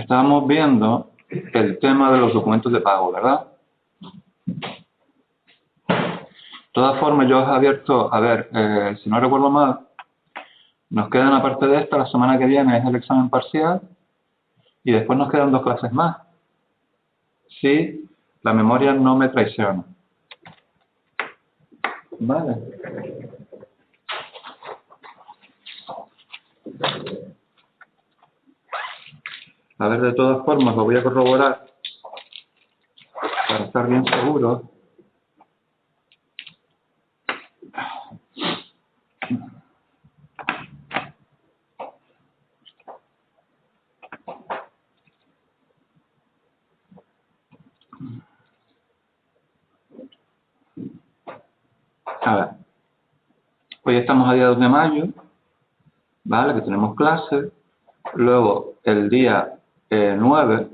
estábamos viendo el tema de los documentos de pago, ¿verdad? De todas formas, yo os he abierto, a ver, si no recuerdo mal, nos quedan aparte de esta, la semana que viene es el examen parcial y después nos quedan 2 clases más. Si la memoria no me traiciona. Vale. A ver, de todas formas, lo voy a corroborar para estar bien seguro. A ver, hoy estamos a día 2 de mayo, ¿vale? Que tenemos clase. Luego, el día 9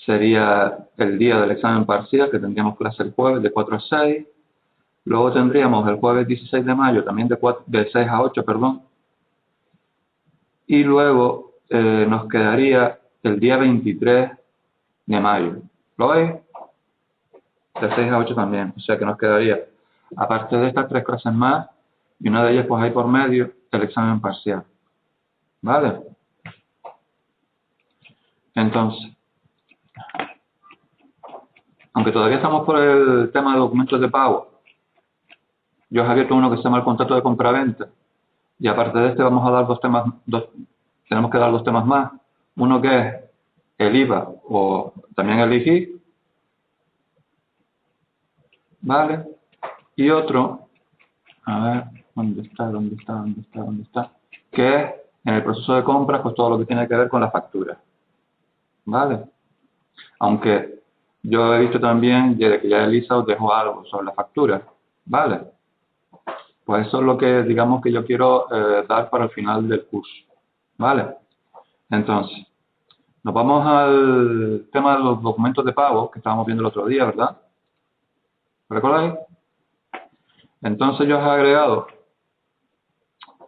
sería el día del examen parcial, que tendríamos clase el jueves de 4 a 6. Luego tendríamos el jueves 16 de mayo, también de 6 a 8, perdón. Y luego nos quedaría el día 23 de mayo. ¿Lo veis? De 6 a 8 también. O sea que nos quedaría, aparte de estas 3 clases más, y una de ellas pues ahí por medio, el examen parcial. ¿Vale? Entonces, aunque todavía estamos por el tema de documentos de pago, yo os he abierto uno que se llama el contrato de compraventa. Y aparte de este vamos a dar tenemos que dar 2 temas más. Uno que es el IVA o también el IGI, ¿vale? Y otro, a ver, ¿dónde está? Que es en el proceso de compras, pues todo lo que tiene que ver con la factura, ¿vale? Aunque yo he visto también, desde que ya Elisa os dejó algo sobre la factura, ¿vale? Pues eso es lo que, digamos, que yo quiero dar para el final del curso, ¿vale? Entonces, nos vamos al tema de los documentos de pago que estábamos viendo el otro día, ¿verdad? ¿Recordáis? Entonces yo os he agregado,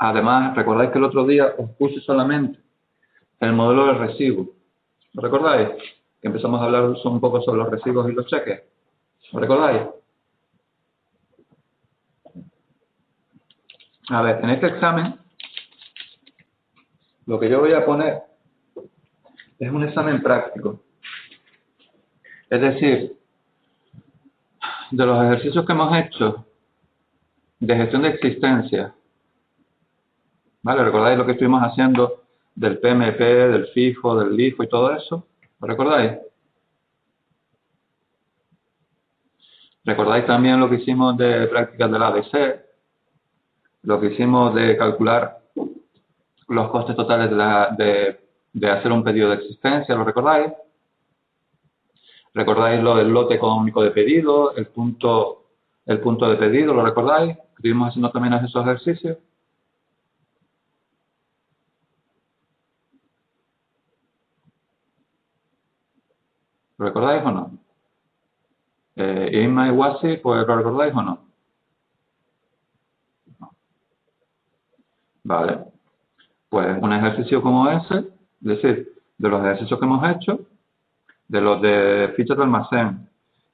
además, recordáis que el otro día os puse solamente el modelo del recibo. ¿Lo recordáis? Que empezamos a hablar un poco sobre los recibos y los cheques. ¿Lo recordáis? A ver, en este examen, lo que yo voy a poner es un examen práctico. Es decir, de los ejercicios que hemos hecho de gestión de existencia, ¿vale? ¿Recordáis lo que estuvimos haciendo del PMP, del FIFO, del LIFO y todo eso? ¿Lo recordáis? ¿Recordáis también lo que hicimos de prácticas del ADC? Lo que hicimos de calcular los costes totales de hacer un pedido de existencia, ¿lo recordáis? ¿Recordáis lo del lote económico de pedido, el punto de pedido, ¿lo recordáis? Estuvimos haciendo también esos ejercicios. ¿Lo recordáis o no? Inma y Wasi, pues, ¿lo recordáis o no? No. Vale. Pues un ejercicio como ese, es decir, de los ejercicios que hemos hecho, de los de fichas de almacén,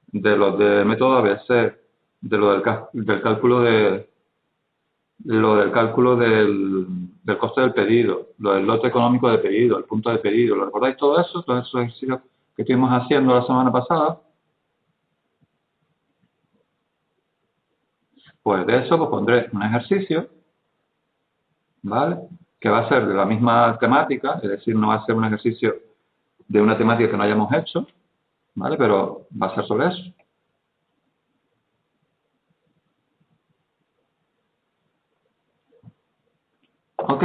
de los de método ABC, de lo del cálculo del coste del pedido, lo del lote económico de pedido, el punto de pedido, ¿lo recordáis todo eso? Todos esos ejercicios que estuvimos haciendo la semana pasada. Pues de eso pues pondré un ejercicio, ¿vale? Que va a ser de la misma temática, es decir, no va a ser un ejercicio de una temática que no hayamos hecho, ¿vale? Pero va a ser sobre eso. Ok.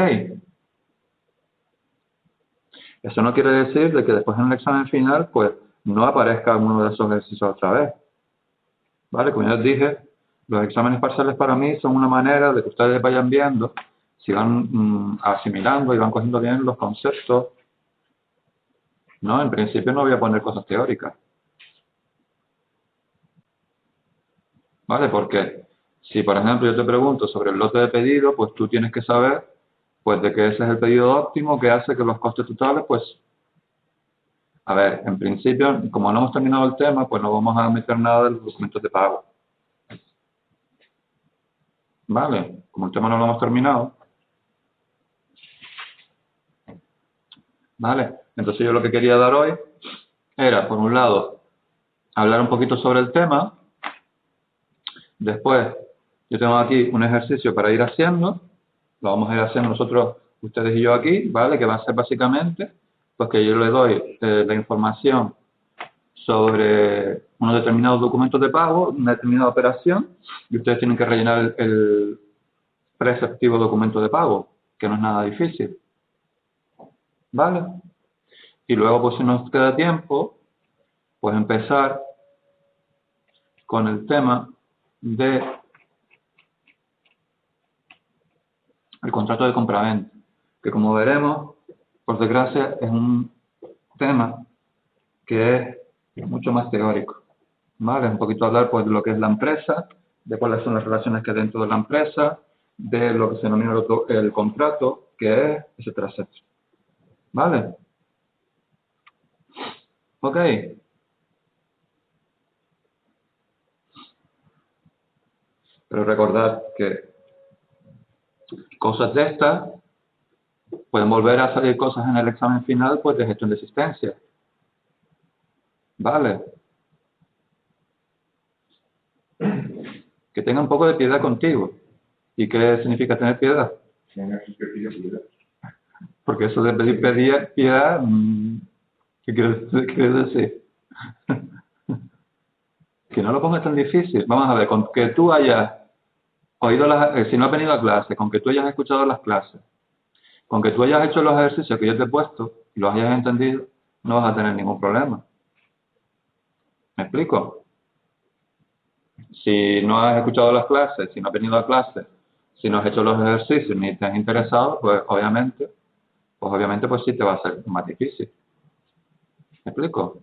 Eso no quiere decir de que después en el examen final, pues, no aparezca uno de esos ejercicios otra vez. ¿Vale? Como ya os dije, los exámenes parciales para mí son una manera de que ustedes vayan viendo, si van asimilando y van cogiendo bien los conceptos. No, en principio no voy a poner cosas teóricas. ¿Vale? Porque si, por ejemplo, yo te pregunto sobre el lote de pedido, pues tú tienes que saber Pues de que ese es el pedido óptimo que hace que los costes totales, pues, a ver, en principio, como no hemos terminado el tema, pues no vamos a meter nada de los documentos de pago. ¿Vale? Como el tema no lo hemos terminado. ¿Vale? Entonces yo lo que quería dar hoy era, por un lado, hablar un poquito sobre el tema. Después, yo tengo aquí un ejercicio para ir haciendo. Lo vamos a ir haciendo nosotros, ustedes y yo aquí, ¿vale? Que va a ser básicamente, pues que yo le doy la información sobre unos determinados documentos de pago, una determinada operación, y ustedes tienen que rellenar el preceptivo documento de pago, que no es nada difícil. ¿Vale? Y luego, pues si nos queda tiempo, pues empezar con el tema de el contrato de compraventa, que como veremos, por desgracia, es un tema que es mucho más teórico. ¿Vale? Un poquito hablar pues, de lo que es la empresa, de cuáles son las relaciones que hay dentro de la empresa, de lo que se denomina el contrato, que es, etcétera, etcétera. ¿Vale? Ok. Pero recordad que cosas de estas pueden volver a salir cosas en el examen final pues de gestión de existencia. ¿Vale? Que tenga un poco de piedad contigo. ¿Y qué significa tener piedad? Porque eso de pedir piedad, ¿qué quieres decir? Que no lo pongas tan difícil. Vamos a ver, con que tú hayas oído si no has venido a clase, con que tú hayas escuchado las clases, con que tú hayas hecho los ejercicios que yo te he puesto y los hayas entendido, no vas a tener ningún problema. ¿Me explico? Si no has escuchado las clases, si no has venido a clase, si no has hecho los ejercicios ni te has interesado, pues obviamente pues sí te va a ser más difícil. ¿Me explico?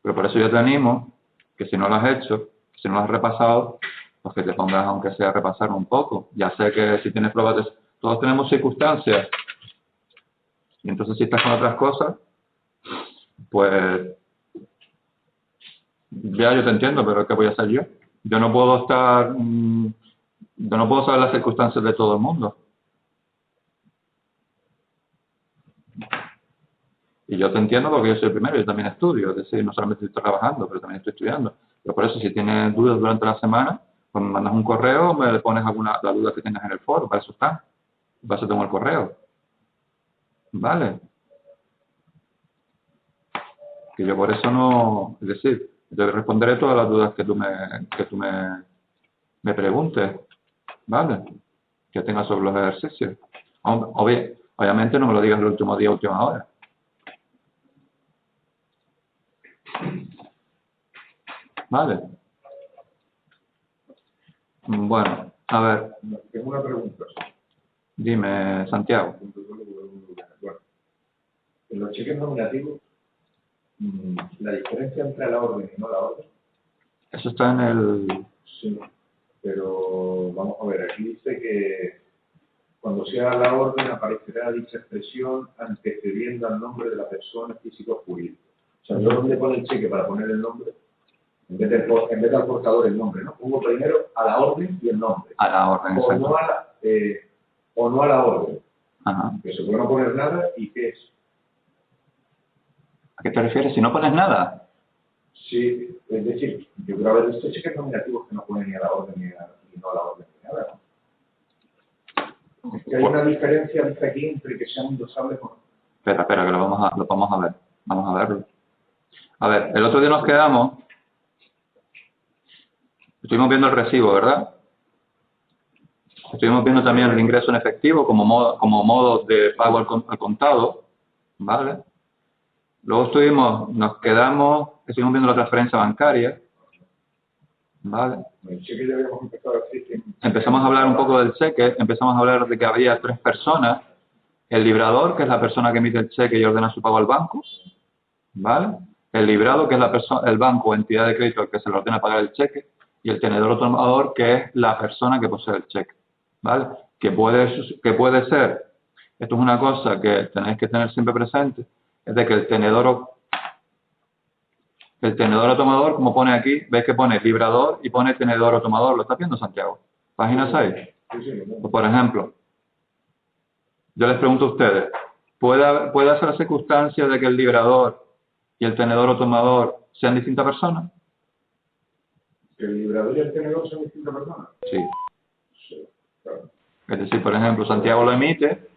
Pero por eso yo te animo que si no lo has hecho, si no lo has repasado, pues que te pongas aunque sea a repasar un poco. Ya sé que si tienes pruebas, todos tenemos circunstancias, y entonces si estás con otras cosas, pues ya yo te entiendo, pero ¿qué voy a hacer yo? Yo no puedo yo no puedo saber las circunstancias de todo el mundo. Y yo te entiendo porque yo soy el primero, yo también estudio, es decir, no solamente estoy trabajando, pero también estoy estudiando. Pero por eso, si tienes dudas durante la semana, pues me mandas un correo o me pones la duda que tengas en el foro, para eso está. Para eso tengo el correo. ¿Vale? Que yo por eso no, es decir, te responderé todas las dudas que tú me preguntes, ¿vale? Que tengas sobre los ejercicios. Obviamente no me lo digas el último día, última hora. ¿Vale? Bueno, a ver. Tengo una pregunta. Dime, Santiago. Bueno, en los cheques nominativos, la diferencia entre la orden y no la orden. Eso está en el... Sí, pero vamos a ver, aquí dice que cuando sea la orden aparecerá dicha expresión antecediendo al nombre de la persona física o jurídica. O sea, yo donde pone el cheque para poner el nombre, en vez de al portador el nombre, ¿no? Pongo primero a la orden y el nombre. A la orden, o no o no a la orden. Ajá. Que se puede no poner nada y ¿qué es? ¿A qué te refieres? Si no pones nada. Sí, es decir, yo creo que estos cheques nominativos que no ponen ni a la orden ni no a la orden ni nada, ¿no? Es que hay una diferencia aquí entre que sean indosables o no. Espera, que lo vamos a ver. Vamos a verlo. A ver, el otro día nos quedamos, estuvimos viendo el recibo, ¿verdad? Estuvimos viendo también el ingreso en efectivo como modo de pago al contado, ¿vale? Luego estuvimos viendo la transferencia bancaria, ¿vale? El cheque ya habíamos empezado a decir que... Empezamos a hablar un poco del cheque, empezamos a hablar de que había 3 personas, el librador, que es la persona que emite el cheque y ordena su pago al banco, ¿vale? El librado, que es el banco o entidad de crédito al que se le ordena pagar el cheque, y el tenedor o tomador, que es la persona que posee el cheque, ¿vale? Que puede ser, esto es una cosa que tenéis que tener siempre presente, es de que el tenedor o tomador, como pone aquí, veis que pone librador y pone tenedor o tomador. ¿Lo estás viendo, Santiago? Página 6. Pues, por ejemplo, yo les pregunto a ustedes, ¿puede hacer la circunstancia de que el librador y el tenedor o tomador sean distintas personas? ¿Que el librador y el tenedor son distintas personas? Sí. Sí, claro. Es decir, por ejemplo, Santiago lo emite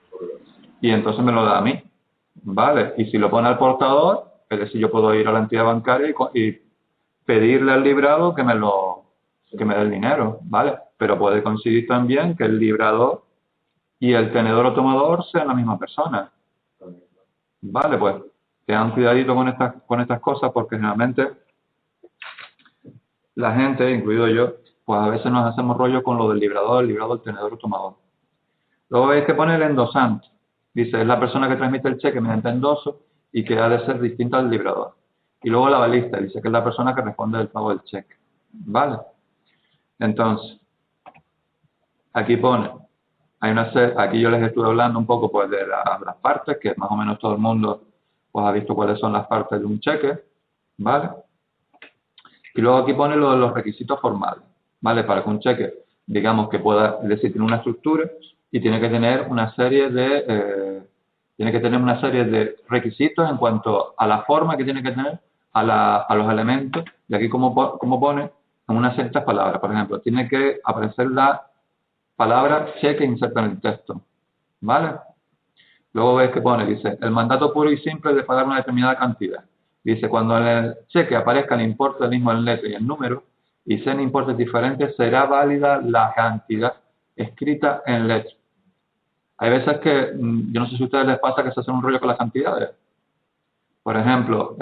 y entonces me lo da a mí, ¿vale? Y si lo pone al portador, es decir, yo puedo ir a la entidad bancaria y pedirle al librado que me dé el dinero, ¿vale? Pero puede coincidir también que el librador y el tenedor o tomador sean la misma persona, ¿vale? Pues tengan cuidadito con estas cosas, porque generalmente la gente, incluido yo, pues a veces nos hacemos rollo con lo del librador, el tenedor o tomador. Luego veis que pone el endosante. Dice, es la persona que transmite el cheque mediante endoso y que ha de ser distinta al librador. Y luego la balista, dice que es la persona que responde del pago del cheque. ¿Vale? Entonces, aquí pone, aquí yo les estuve hablando un poco pues de las partes, que más o menos todo el mundo pues ha visto cuáles son las partes de un cheque. ¿Vale? Y luego aquí pone lo de los requisitos formales. ¿Vale? Para que un cheque, digamos que pueda, es decir, tiene una estructura y tiene que tener una serie de requisitos en cuanto a la forma que tiene que tener, a los elementos, y aquí como pone en unas ciertas palabras. Por ejemplo, tiene que aparecer la palabra cheque inserta en el texto, ¿vale? Luego ves que pone, dice, el mandato puro y simple de pagar una determinada cantidad. Dice, cuando en el cheque aparezca el importe del mismo en letra y el número, y sean importes diferentes, será válida la cantidad escrita en letra. Hay veces que, yo no sé si a ustedes les pasa que se hacen un rollo con las cantidades. Por ejemplo,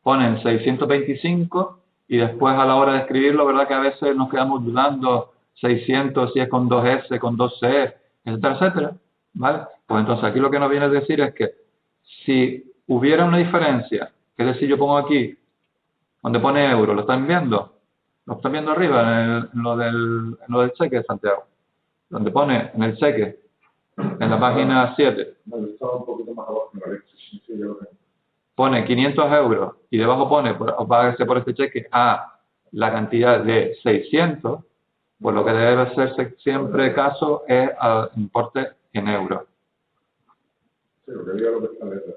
ponen 625 y después a la hora de escribirlo, ¿verdad? Que a veces nos quedamos dudando 600 si es con 2S, con 2C, etcétera, etcétera. ¿Vale? Pues entonces aquí lo que nos viene a decir es que si hubiera una diferencia, que es decir, yo pongo aquí, donde pone euro, ¿lo están viendo? ¿Lo están viendo arriba en lo del cheque de Santiago? Donde pone en el cheque, en la página 7. Vale, estaba un poquito más abajo en la letra. Sí, yo lo tengo. Pone 500 euros y debajo pone, págase por este cheque a la cantidad de 600, pues lo que debe hacerse siempre caso es al importe en euros. Sí, lo que diga lo que está en letra.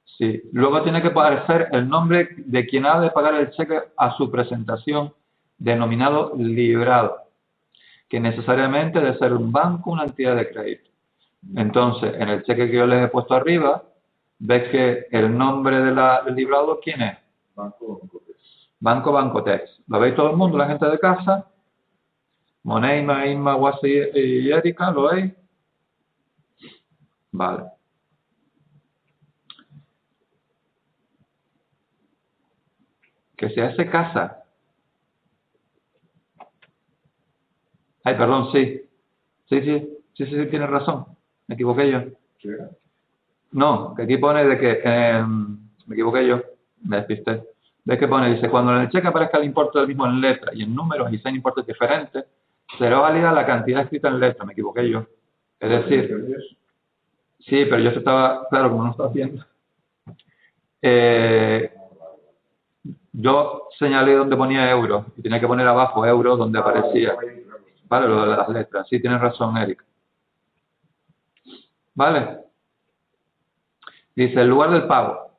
Sí. Luego tiene que aparecer el nombre de quien ha de pagar el cheque a su presentación, denominado librado, que necesariamente debe ser un banco o una entidad de crédito. Entonces, en el cheque que yo les he puesto arriba, ves que el nombre del librado, ¿quién es? Banco Bancotex. Banco Bancotex. ¿Lo veis todo el mundo, la gente de casa? Moneima, Inma, Guasi y Erika, ¿lo veis? Vale. Que se hace casa. Ay, perdón, sí. Sí, tienes razón. Me equivoqué yo. ¿Qué? No, que aquí pone de que, me equivoqué yo, me despisté. ¿Ves que pone? Dice, cuando en el cheque aparezca el importe del mismo en letra y en números y sean importes diferentes, será válida la cantidad escrita en letra, me equivoqué yo. Es decir, sí, pero yo estaba, claro, como no estaba viendo. Yo señalé donde ponía euros y tenía que poner abajo euros donde aparecía. Vale, lo de las letras. Sí, tienes razón, Eric. Vale. Dice, el lugar del pago.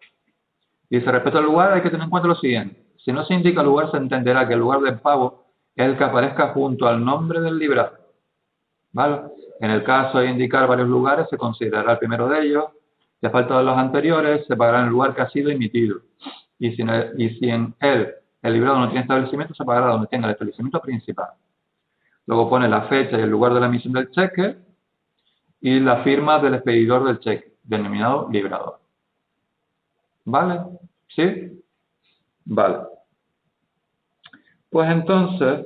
Dice, respecto al lugar hay que tener en cuenta lo siguiente. Si no se indica el lugar, se entenderá que el lugar del pago es el que aparezca junto al nombre del librado. ¿Vale? En el caso de indicar varios lugares, se considerará el primero de ellos. Si a falta de los anteriores, se pagará en el lugar que ha sido emitido. Y si en él el librado no tiene establecimiento, se pagará donde tenga el establecimiento principal. Luego pone la fecha y el lugar de la emisión del cheque y la firma del expedidor del cheque, denominado librador. ¿Vale? ¿Sí? Vale. Pues entonces,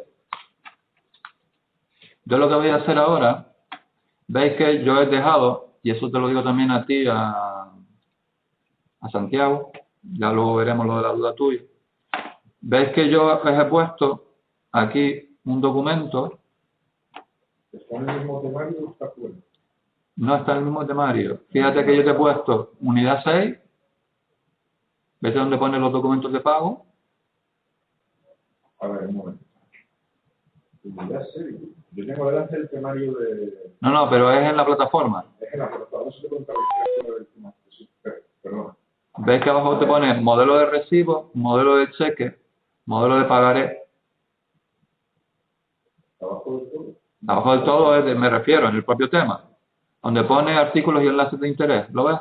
yo lo que voy a hacer ahora, veis que yo he dejado, y eso te lo digo también a ti, a Santiago, ya luego veremos lo de la duda tuya. ¿Veis que yo os he puesto aquí un documento? ¿Está en el mismo temario o está fuera? No está en el mismo temario. Fíjate que yo te he puesto unidad 6. ¿Ves dónde pone los documentos de pago? A ver, un momento. Unidad 6. Yo tengo delante el temario de... No, pero es en la plataforma. Es que la plataforma se te cuenta del temario. Sí, perdón. ¿Ves que abajo te pone modelo de recibo, modelo de cheque, modelo de pagaré? Abajo del todo. Abajo del todo me refiero, en el propio tema. Donde pone artículos y enlaces de interés. ¿Lo ves?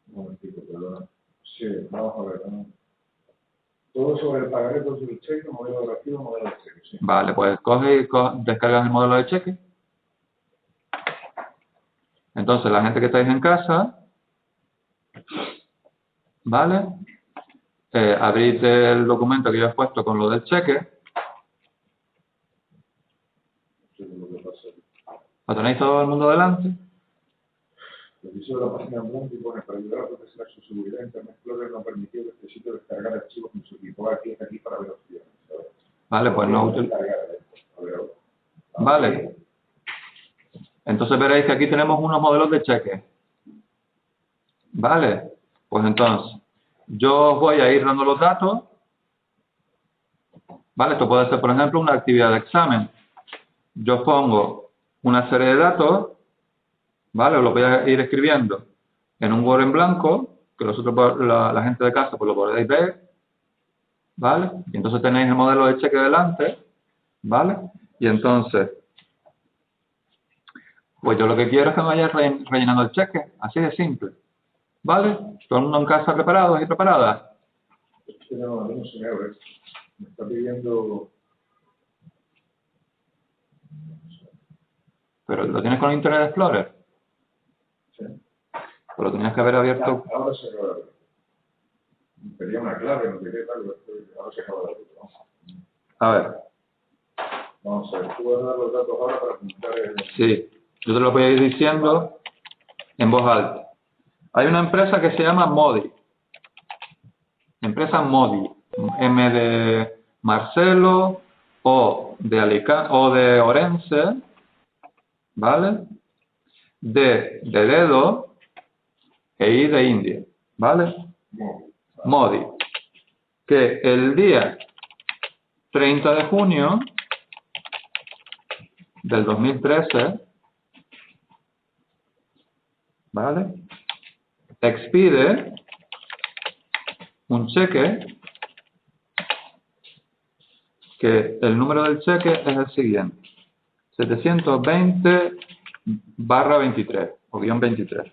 Un momentito, perdón. Sí, vamos a ver. ¿No? Todo sobre el pagaré, todo sobre el cheque, modelo de recibo, modelo de cheque. Sí. Vale, pues coge y descargas el modelo de cheque. Entonces, la gente que estáis en casa, ¿vale? Abrís el documento que yo he puesto con lo del cheque. ¿Lo tenéis todo el mundo delante? El aviso de la página web y pone para ayudar a proteger su seguridad, Internet Explorer no permitió que este sitio descargar archivos en su equipo. Aquí para ver opciones. Vale, pues no Vale. Entonces veréis que aquí tenemos unos modelos de cheque. Vale. Pues entonces, yo os voy a ir dando los datos. Vale, esto puede ser, por ejemplo, una actividad de examen. Yo pongo una serie de datos, ¿vale? Os lo voy a ir escribiendo en un Word en blanco, que vosotros, la gente de casa, pues lo podéis ver, ¿vale? Y entonces tenéis el modelo de cheque delante, ¿vale? Y entonces, pues yo lo que quiero es que me vayáis rellenando el cheque, así de simple, ¿vale? Todo el mundo en casa preparados y preparadas. Es que no se me abre. Me está pidiendo... Pero lo tienes con Internet Explorer. Sí. Pues lo tenías que haber abierto. Ahora se acaba de abrir. Pedía una clave, no sé qué tal, ahora se acaba de abrir. A ver. Vamos a ver, tú vas a dar los datos ahora para apuntar el... Sí, yo te lo voy a ir diciendo en voz alta. Hay una empresa que se llama Modi. Empresa Modi. M de Marcelo, O de Alicante, O de Orense, ¿vale? D de dedo e I de India, ¿vale? Modi. Que el día 30 de junio del 2013, ¿vale? Expide un cheque que el número del cheque es el siguiente: 720/23 o -23.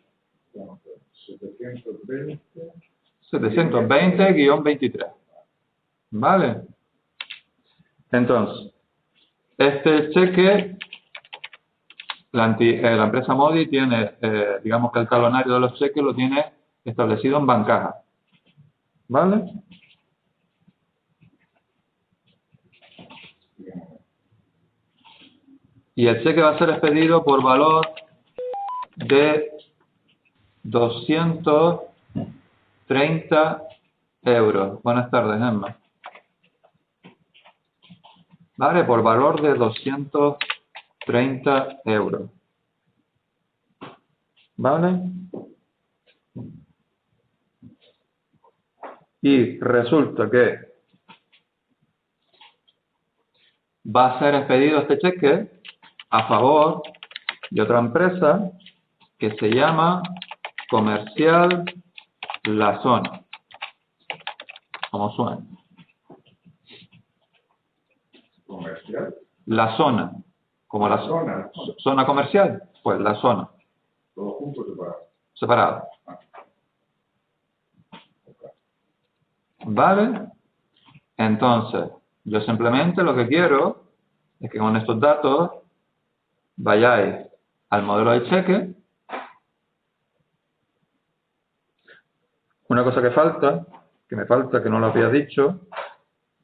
720/23. ¿Vale? Entonces, este cheque, la empresa Modi tiene, digamos que el talonario de los cheques lo tiene establecido en Bancaja. ¿Vale? Y el cheque va a ser expedido por valor de 230 euros. Buenas tardes, Emma. Vale, por valor de 230 euros. ¿Vale? Y resulta que va a ser expedido este cheque a favor de otra empresa que se llama Comercial La Zona. ¿Cómo suena? ¿Comercial? La Zona. Como la zona comercial, pues La Zona. ¿Todo junto o separado? Separado. ¿Vale? Entonces, yo simplemente lo que quiero es que con estos datos vayáis al modelo de cheque. Una cosa que me falta, que no lo había dicho,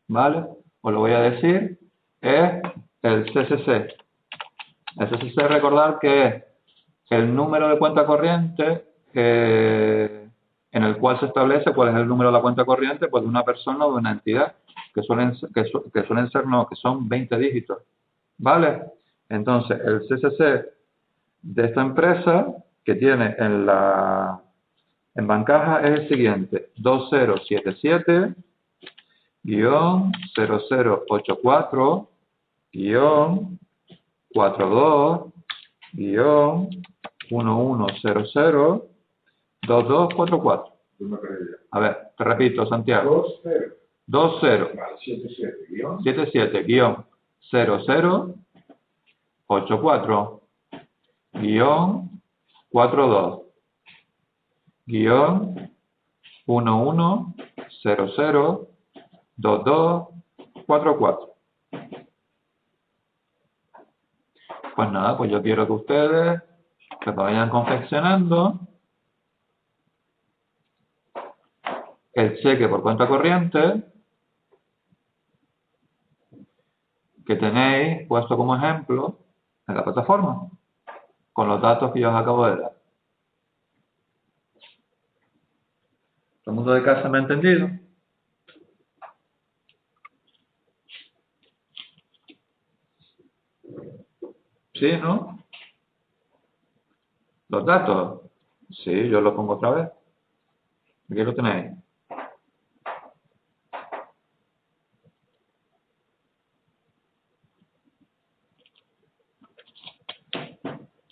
¿vale? Os lo voy a decir, es el CCC. El CCC, recordar que es el número de cuenta corriente en el cual se establece cuál es el número de la cuenta corriente, pues, de una persona o de una entidad, que son 20 dígitos, ¿vale? Entonces, el CCC de esta empresa que tiene en bancaja es el siguiente: 2077-0084-1100-1100-2244. A ver, te repito, Santiago. 20. Vale, 77 77-0084 42 1100-2244. Pues nada, pues yo quiero que ustedes se vayan confeccionando el cheque por cuenta corriente que tenéis puesto como ejemplo en la plataforma, con los datos que yo os acabo de dar. ¿Todo el mundo de casa me ha entendido? ¿Sí, no? ¿Los datos? Sí, yo lo pongo otra vez. Aquí lo tenéis.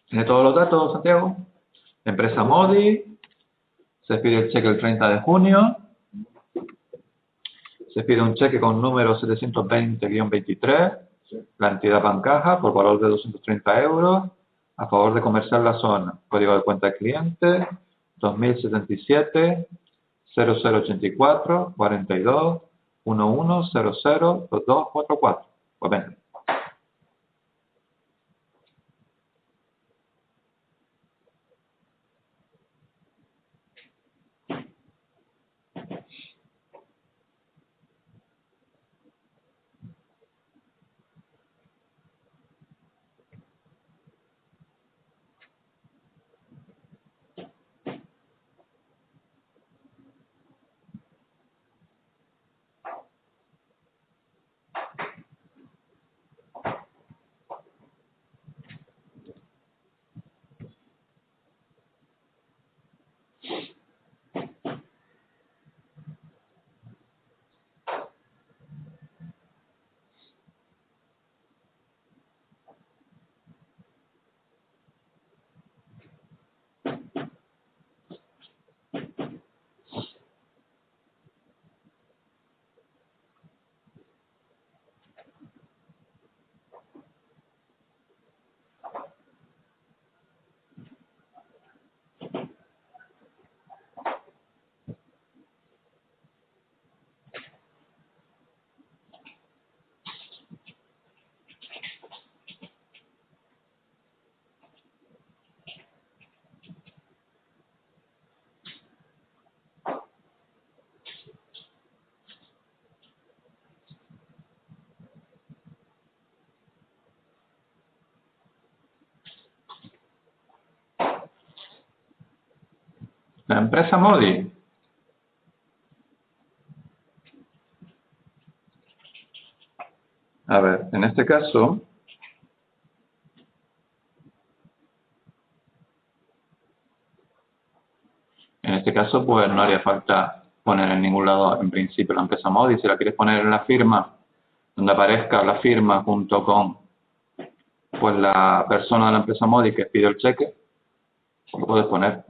¿Tiene todos los datos, Santiago? Empresa Modi, se pide el cheque el 30 de junio, se pide un cheque con número 720-23, la entidad bancaja por valor de 230 euros, a favor de Comercial La Zona, código de cuenta de cliente 2077 0084 42 1100 2244. Pues venga. La empresa Modi. A ver, en este caso, pues no haría falta poner en ningún lado en principio la empresa Modi. Si la quieres poner en la firma, donde aparezca la firma junto con pues la persona de la empresa Modi que pide el cheque, pues lo puedes poner.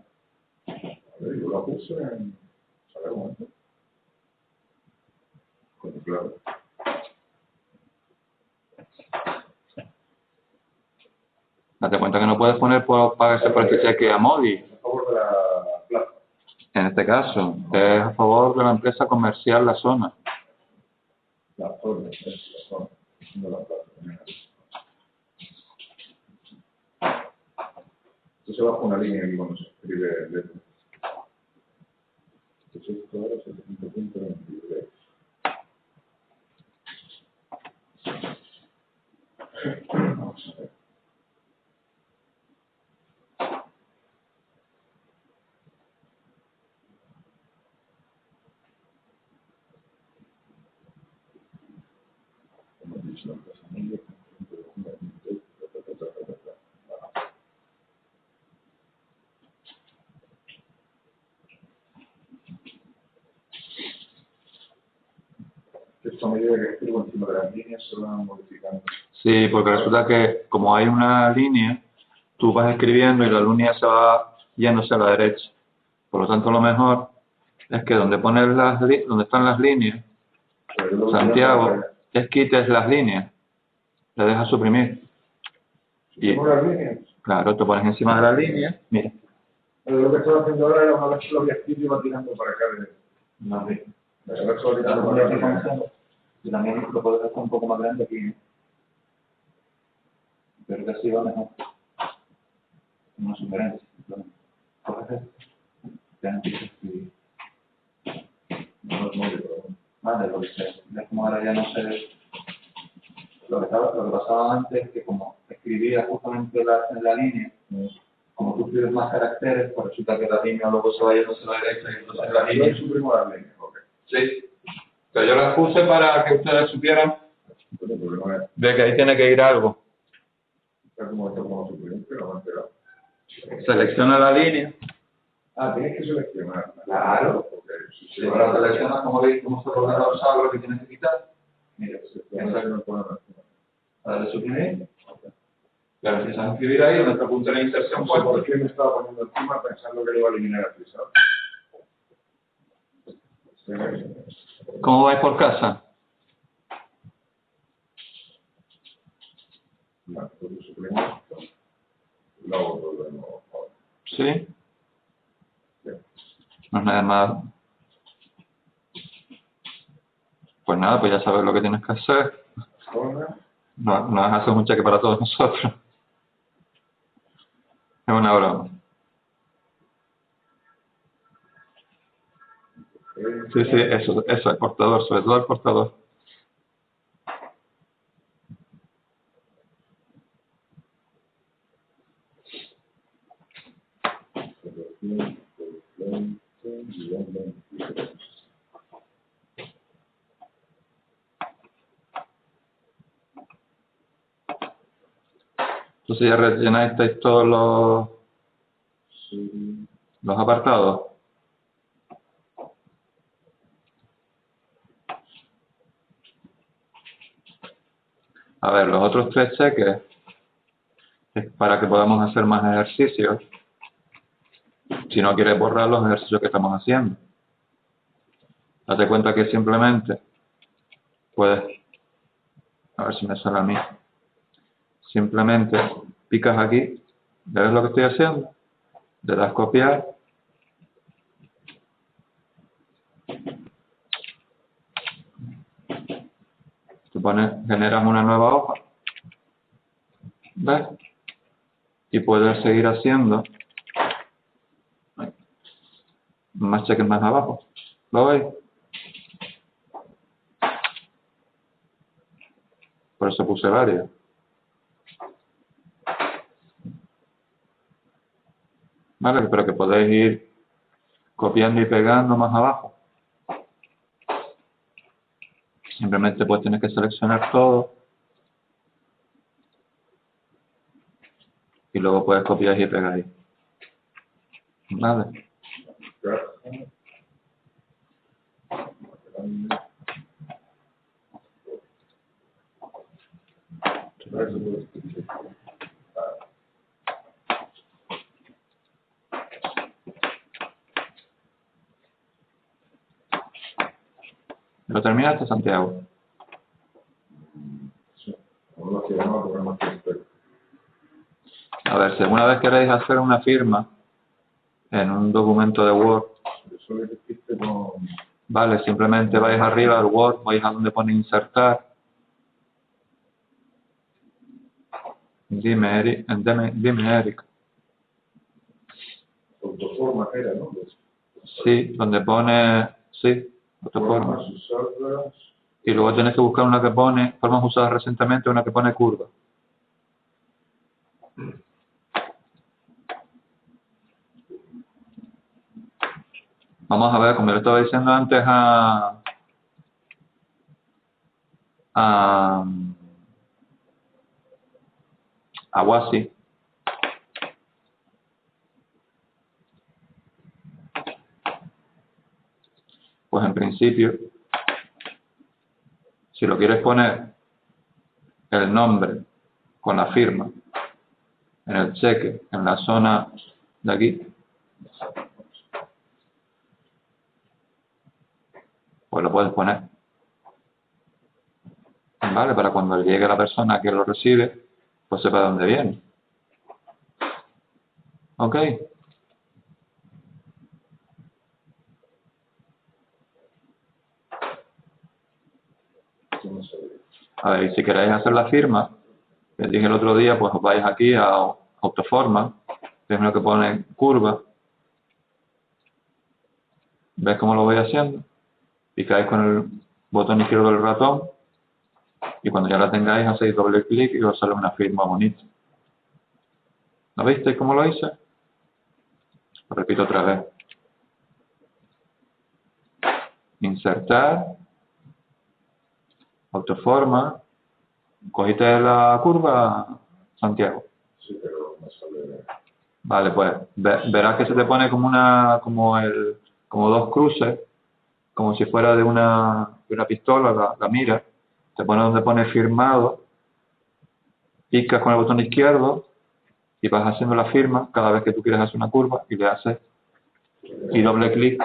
Yo lo puse en... ¿Sabes un momento? Claro. Date cuenta que no puedes poner por pagarse por este cheque a Modi. A favor de la plaza. En este caso, es a favor de la empresa comercial La Zona. La zona, es la zona, no la plaza. Entonces bajo una línea aquí cuando se escribe letra. Entonces esto ahora es el 5.23. Vamos a ver. Esto a medida que escribo encima de las líneas se van modificando. Sí, porque resulta que como hay una línea, tú vas escribiendo y la línea se va yéndose a la derecha. Por lo tanto, lo mejor es que donde pones donde están las líneas, Santiago, es quites las líneas, le dejas suprimir. Y, ¿Tengo las líneas? claro, te pones encima de la línea, mira. Pero lo que estoy haciendo ahora era una vez que lo había escrito y va tirando para acá de No, sí. la Y también lo puedes hacer un poco más grande aquí, ¿no? Pero que así va mejor. Una sugerencia. Coges esto, tienes que escribir. No es muy pero Vale, lo que sea. Es como ahora ya no sé. Lo que pasaba antes es que como escribía justamente en la línea, como tú escribes más caracteres, pues resulta que la línea luego se va yéndose a la derecha y entonces la línea. yo suprimo las líneas, ok. Sí. Pero yo las puse para que ustedes supieran Pero el problema es de que ahí tiene que ir algo. como suprimir, pero no entera. Selecciona la línea. Ah, tienes que seleccionar. Claro. Porque Si ahora seleccionas, como veis, cómo se coloca los sabros que tienes que quitar. Mira, darle suprimir. Claro, empiezas a escribir ahí, donde está el punto de la inserción. No sé por qué me estaba poniendo encima pensando que le iba a eliminar aquí, ¿sabes? ¿Cómo vais por casa? Vale, pues suprimo. Luego volvemos. ¿Sí? No es nada más. Pues nada, pues ya sabes lo que tienes que hacer. No es hacer un cheque para todos nosotros. Es una broma. Sí, eso, el portador, sobre todo el portador. Entonces ya rellenasteis todos los apartados. A ver, los otros 3 cheques es para que podamos hacer más ejercicios. Si no quieres borrar los ejercicios que estamos haciendo. Date cuenta que simplemente puedes, a ver si me sale a mí, simplemente picas aquí, ¿ves lo que estoy haciendo? Le das copiar, generas una nueva hoja, ¿ves? Y puedes seguir haciendo más cheques más abajo, ¿lo veis? Por eso puse varios. ¿Vale? Pero que podéis ir copiando y pegando más abajo. Simplemente pues tienes que seleccionar todo y luego puedes copiar y pegar ahí. ¿Vale? ¿Lo terminaste, Santiago? A ver, si alguna vez queréis hacer una firma en un documento de Word, vale, simplemente vais arriba al Word, vais a donde pone insertar. Dime, Eric. Autoforma era, ¿no? Sí, donde pone, sí, autoforma. Y luego tienes que buscar una que pone, formas usadas recientemente, una que pone curva. Vamos a ver, como yo estaba diciendo antes a Awasi. Pues en principio, si lo quieres poner el nombre con la firma en el cheque, en la zona de aquí, pues lo puedes poner. ¿Vale? Para cuando llegue la persona que lo recibe, pues sepa de dónde viene. ¿Ok? A ver, y si queréis hacer la firma, les dije el otro día, pues os vais aquí a Autoforma, que es lo que pone curva. ¿Ves cómo lo voy haciendo? Picáis con el botón izquierdo del ratón y cuando ya la tengáis hacéis doble clic y os sale una firma bonita. ¿Lo visteis cómo lo hice? Lo repito otra vez. Insertar, Autoforma, cogiste la curva, Santiago. Sí, pero no sale. Vale, pues verás que se te pone como dos cruces, como si fuera de una pistola, la mira. Te pone donde pone firmado, picas con el botón izquierdo y vas haciendo la firma cada vez que tú quieres hacer una curva y le haces y doble clic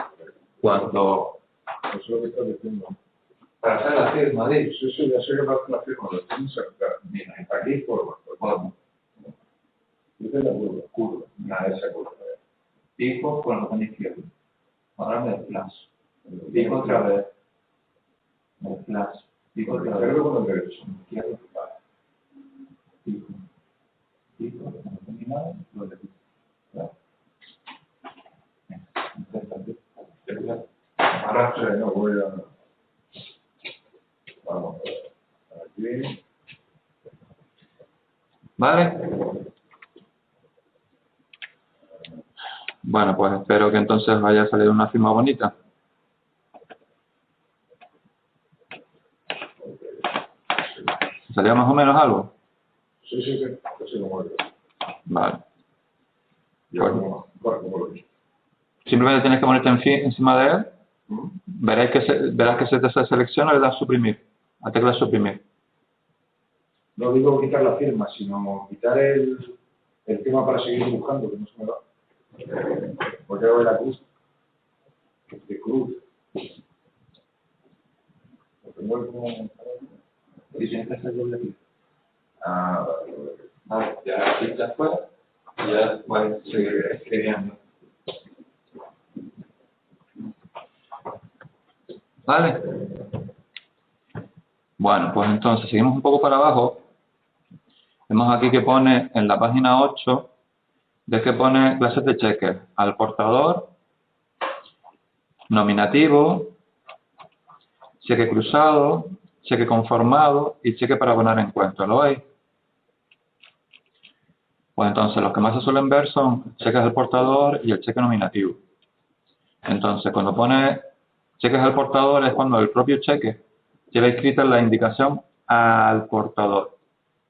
cuando... Eso es lo que estás diciendo. Para hacer la firma, ¿sí? Sí, ya sé que va a hacer la firma, lo estoy insertando. Mira, aquí forma. Dice la curva. Nada, esa curva. Pico con el botón izquierdo. Ahora me desplazo. Pico otra vez. Me desplazo. Pico otra vez. Izquierdo con el derecho. Izquierdo. Pico. Pico. No tengo nada. Lo repito. Arrastre, no voy a... Vamos a ver. Aquí. ¿Vale? Bueno, pues espero que entonces vaya a salir una firma bonita. ¿Salió más o menos algo? Sí. Así lo muevo. Vale. Ya como lo he hecho. Simplemente tienes que ponerte encima de él. Verás que se te selecciona y le das suprimir. A tecla suprimir. No digo quitar la firma, sino quitar el tema para seguir buscando, que no se me va. Porque ahora la cruz. De cruz. Lo tengo como... Y tienes que hacer doble clic. Vale. Ya clicas fuera y ya puedes seguir escribiendo. ¿Vale? Bueno, pues entonces seguimos un poco para abajo. Vemos aquí que pone en la página 8, ves que pone clases de cheques al portador, nominativo, cheque cruzado, cheque conformado y cheque para abonar en cuenta. ¿Lo veis? Pues entonces los que más se suelen ver son cheques al portador y el cheque nominativo. Entonces cuando pone cheques al portador es cuando el propio cheque lleva escrita la indicación al portador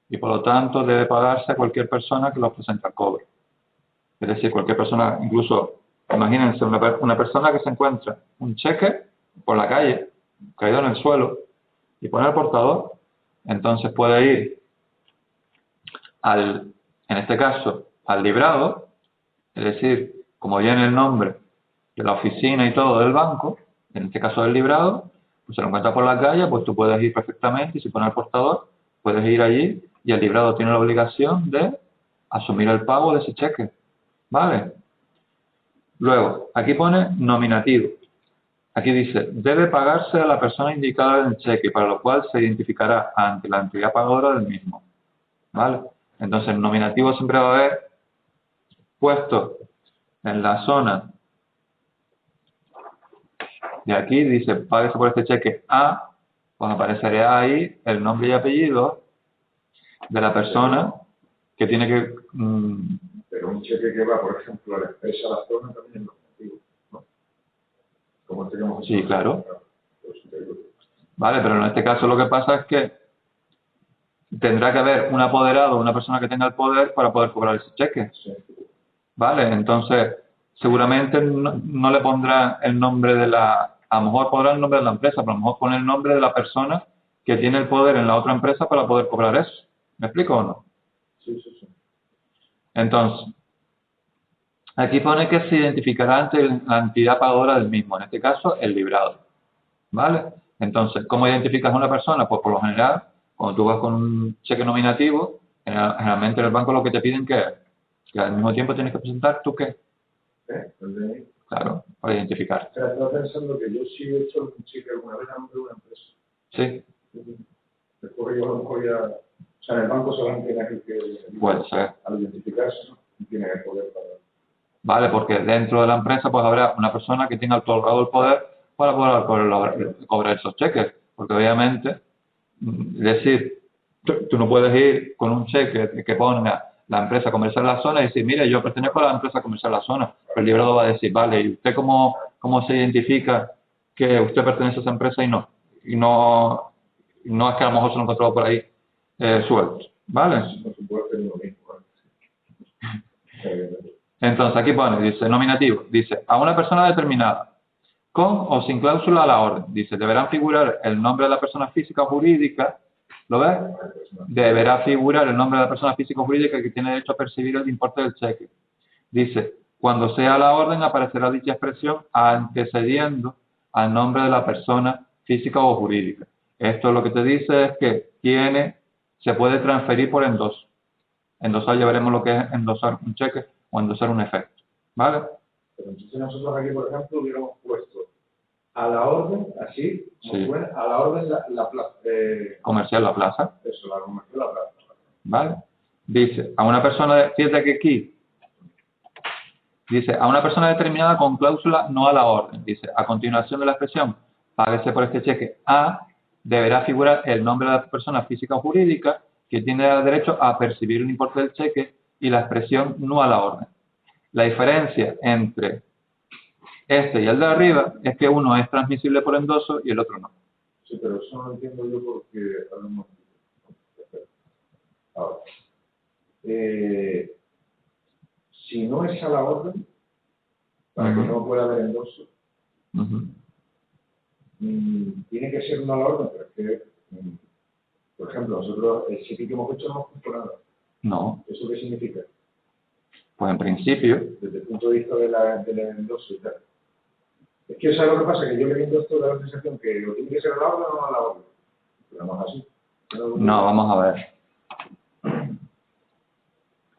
y por lo tanto debe pagarse a cualquier persona que lo presente al cobro. Es decir, cualquier persona, incluso imagínense una persona que se encuentra un cheque por la calle, caído en el suelo, y pone al portador, entonces puede ir en este caso, al librado, es decir, como viene el nombre de la oficina y todo del banco, en este caso del librado, pues se lo encuentra por la calle, pues tú puedes ir perfectamente y si pone al portador, puedes ir allí y el librado tiene la obligación de asumir el pago de ese cheque. ¿Vale? Luego, aquí pone nominativo. Aquí dice, debe pagarse a la persona indicada en el cheque, para lo cual se identificará ante la entidad pagadora del mismo. ¿Vale? Entonces, el nominativo siempre va a haber puesto en la zona de aquí, dice, páguese por este cheque A, pues aparecería ahí el nombre y apellido de la persona que tiene que... Pero un cheque que va, por ejemplo, a la empresa La Zona también es nominativo, ¿no? Como tenemos... Sí, claro. Vale, pero en este caso lo que pasa es que tendrá que haber un apoderado, una persona que tenga el poder para poder cobrar ese cheque. Sí. ¿Vale? Entonces, seguramente no le pondrá el nombre de la... A lo mejor pondrá el nombre de la empresa, pero a lo mejor pone el nombre de la persona que tiene el poder en la otra empresa para poder cobrar eso. ¿Me explico o no? Sí, sí, sí. Entonces, aquí pone que se identificará ante la entidad pagadora del mismo, en este caso, el librado. ¿Vale? Entonces, ¿cómo identificas a una persona? Pues por lo general, cuando tú vas con un cheque nominativo, generalmente en el banco lo que te piden que al mismo tiempo tienes que presentar tú qué. El DNI. Claro, para identificar. O sea, estaba pensando que yo sí he hecho un cheque alguna vez a nombre de una empresa. Sí, Después yo a lo mejor ya... O sea, en el banco solamente tiene que... puede ser. Al identificarse, ¿no? Tiene el poder para... Vale, porque dentro de la empresa pues habrá una persona que tenga otorgado el poder para poder cobrar esos cheques. Porque obviamente, es decir, tú no puedes ir con un cheque que ponga la empresa comercial La Zona y decir, mire, yo pertenezco a la empresa comercial La Zona. Pero el librado va a decir, vale, ¿y usted cómo se identifica que usted pertenece a esa empresa y no? Y no es que a lo mejor se lo encontró por ahí suelto, ¿vale? No se puede hacer uno mismo, ¿eh? Entonces, aquí pone, dice, nominativo, dice, a una persona determinada, con o sin cláusula a la orden, dice, deberán figurar el nombre de la persona física o jurídica, ¿lo ves? Deberá figurar el nombre de la persona física o jurídica que tiene derecho a percibir el importe del cheque. Dice, cuando sea la orden aparecerá dicha expresión antecediendo al nombre de la persona física o jurídica. Esto lo que te dice es que se puede transferir por endoso. Endosar ya veremos lo que es endosar un cheque o endosar un efecto. ¿Vale? Pero entonces nosotros aquí, por ejemplo, hubiéramos puesto a la orden, así, como Sí. suena, a la orden la plaza. Comercial La Plaza. Eso, la comercial la plaza. ¿Vale? Dice, a una persona, fíjate que aquí, dice, a una persona determinada con cláusula no a la orden. Dice, a continuación de la expresión, páguese por este cheque A, deberá figurar el nombre de la persona física o jurídica que tiene derecho a percibir el importe del cheque y la expresión no a la orden. La diferencia entre este y el de arriba es que uno es transmisible por endoso y el otro no. Sí, pero eso no lo entiendo yo porque... Ahora, si no es a la orden, para que no pueda haber endoso, tiene que ser no a la orden, pero es que, por ejemplo, nosotros el cheque que hemos hecho no hemos puesto nada. No. ¿Eso qué significa? Pues en principio... Desde el punto de vista del endoso y tal. Es que eso es lo que pasa, que yo leyendo esto da la sensación que lo tiene que ser a la orden o no a la orden. Pero no es así. No, vamos a ver.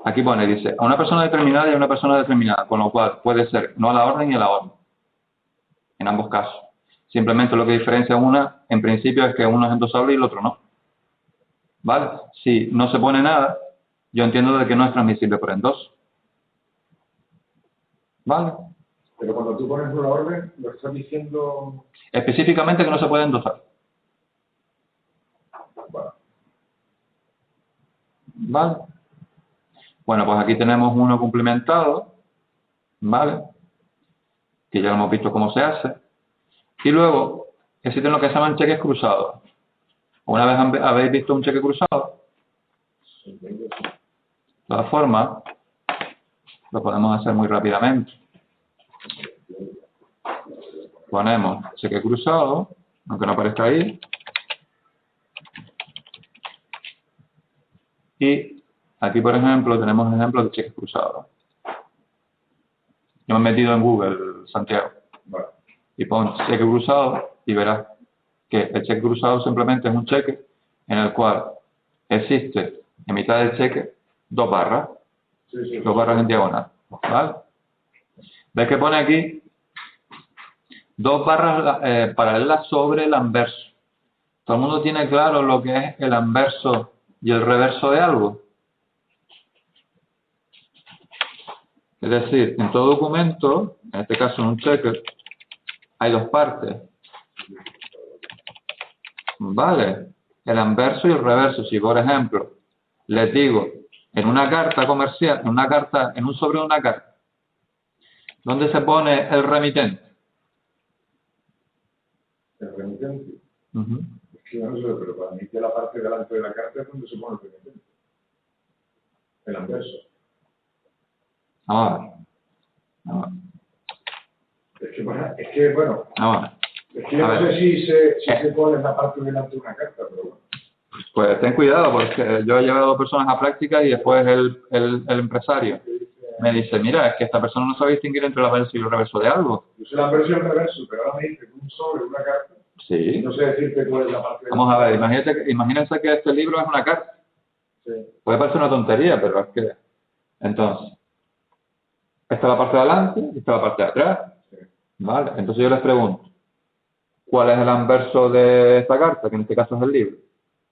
Aquí pone, dice, a una persona determinada y a una persona determinada, con lo cual puede ser no a la orden y a la orden. En ambos casos. Simplemente lo que diferencia una, en principio, es que uno es endosable y el otro no. ¿Vale? Si no se pone nada, yo entiendo de que no es transmisible por endoso. ¿Vale? Pero cuando tú pones una orden, lo estás diciendo... Específicamente que no se puede endosar. ¿Vale? Bueno, pues aquí tenemos uno cumplimentado, ¿vale? Que ya hemos visto cómo se hace. Y luego existen lo que se llaman cheques cruzados. ¿Una vez habéis visto un cheque cruzado? De todas formas, lo podemos hacer muy rápidamente. Ponemos cheque cruzado, aunque no aparezca ahí. Y aquí, por ejemplo, tenemos un ejemplo de cheques cruzados. Yo me he metido en Google, Santiago, y pongo cheque cruzado y verás que el cheque cruzado simplemente es un cheque en el cual existe en mitad del cheque dos barras, dos barras en diagonal. ¿Vale? ¿Ves que pone aquí dos barras paralelas sobre el anverso? ¿Todo el mundo tiene claro lo que es el anverso y el reverso de algo? Es decir, en todo documento, en este caso en un cheque, hay dos partes. ¿Vale? El anverso y el reverso. Si, por ejemplo, les digo, en una carta comercial, en un sobre de una carta, ¿dónde se pone el remitente? ¿El remitente? Es Sí, no sé, pero para mí que la parte delante de la carta es donde se pone el remitente. El anverso. Vamos a ver. Vamos a ver. Es que bueno, Vamos a ver. es que yo no sé si se pone en la parte delante de una carta, pero bueno. Pues ten cuidado, porque yo he llevado personas a práctica y después el empresario me dice, mira, es que esta persona no sabe distinguir entre el anverso y el reverso de algo. Yo sé el anverso y el reverso, pero ahora me dice que un sobre, una carta, Sí. no sé decirte cuál es la parte delante. Vamos a ver, imagínense que este libro es una carta. Sí. Puede parecer una tontería, pero es que... Entonces, esta es la parte de adelante y esta es la parte de atrás. Sí. Vale, entonces yo les pregunto, ¿cuál es el anverso de esta carta, que en este caso es el libro?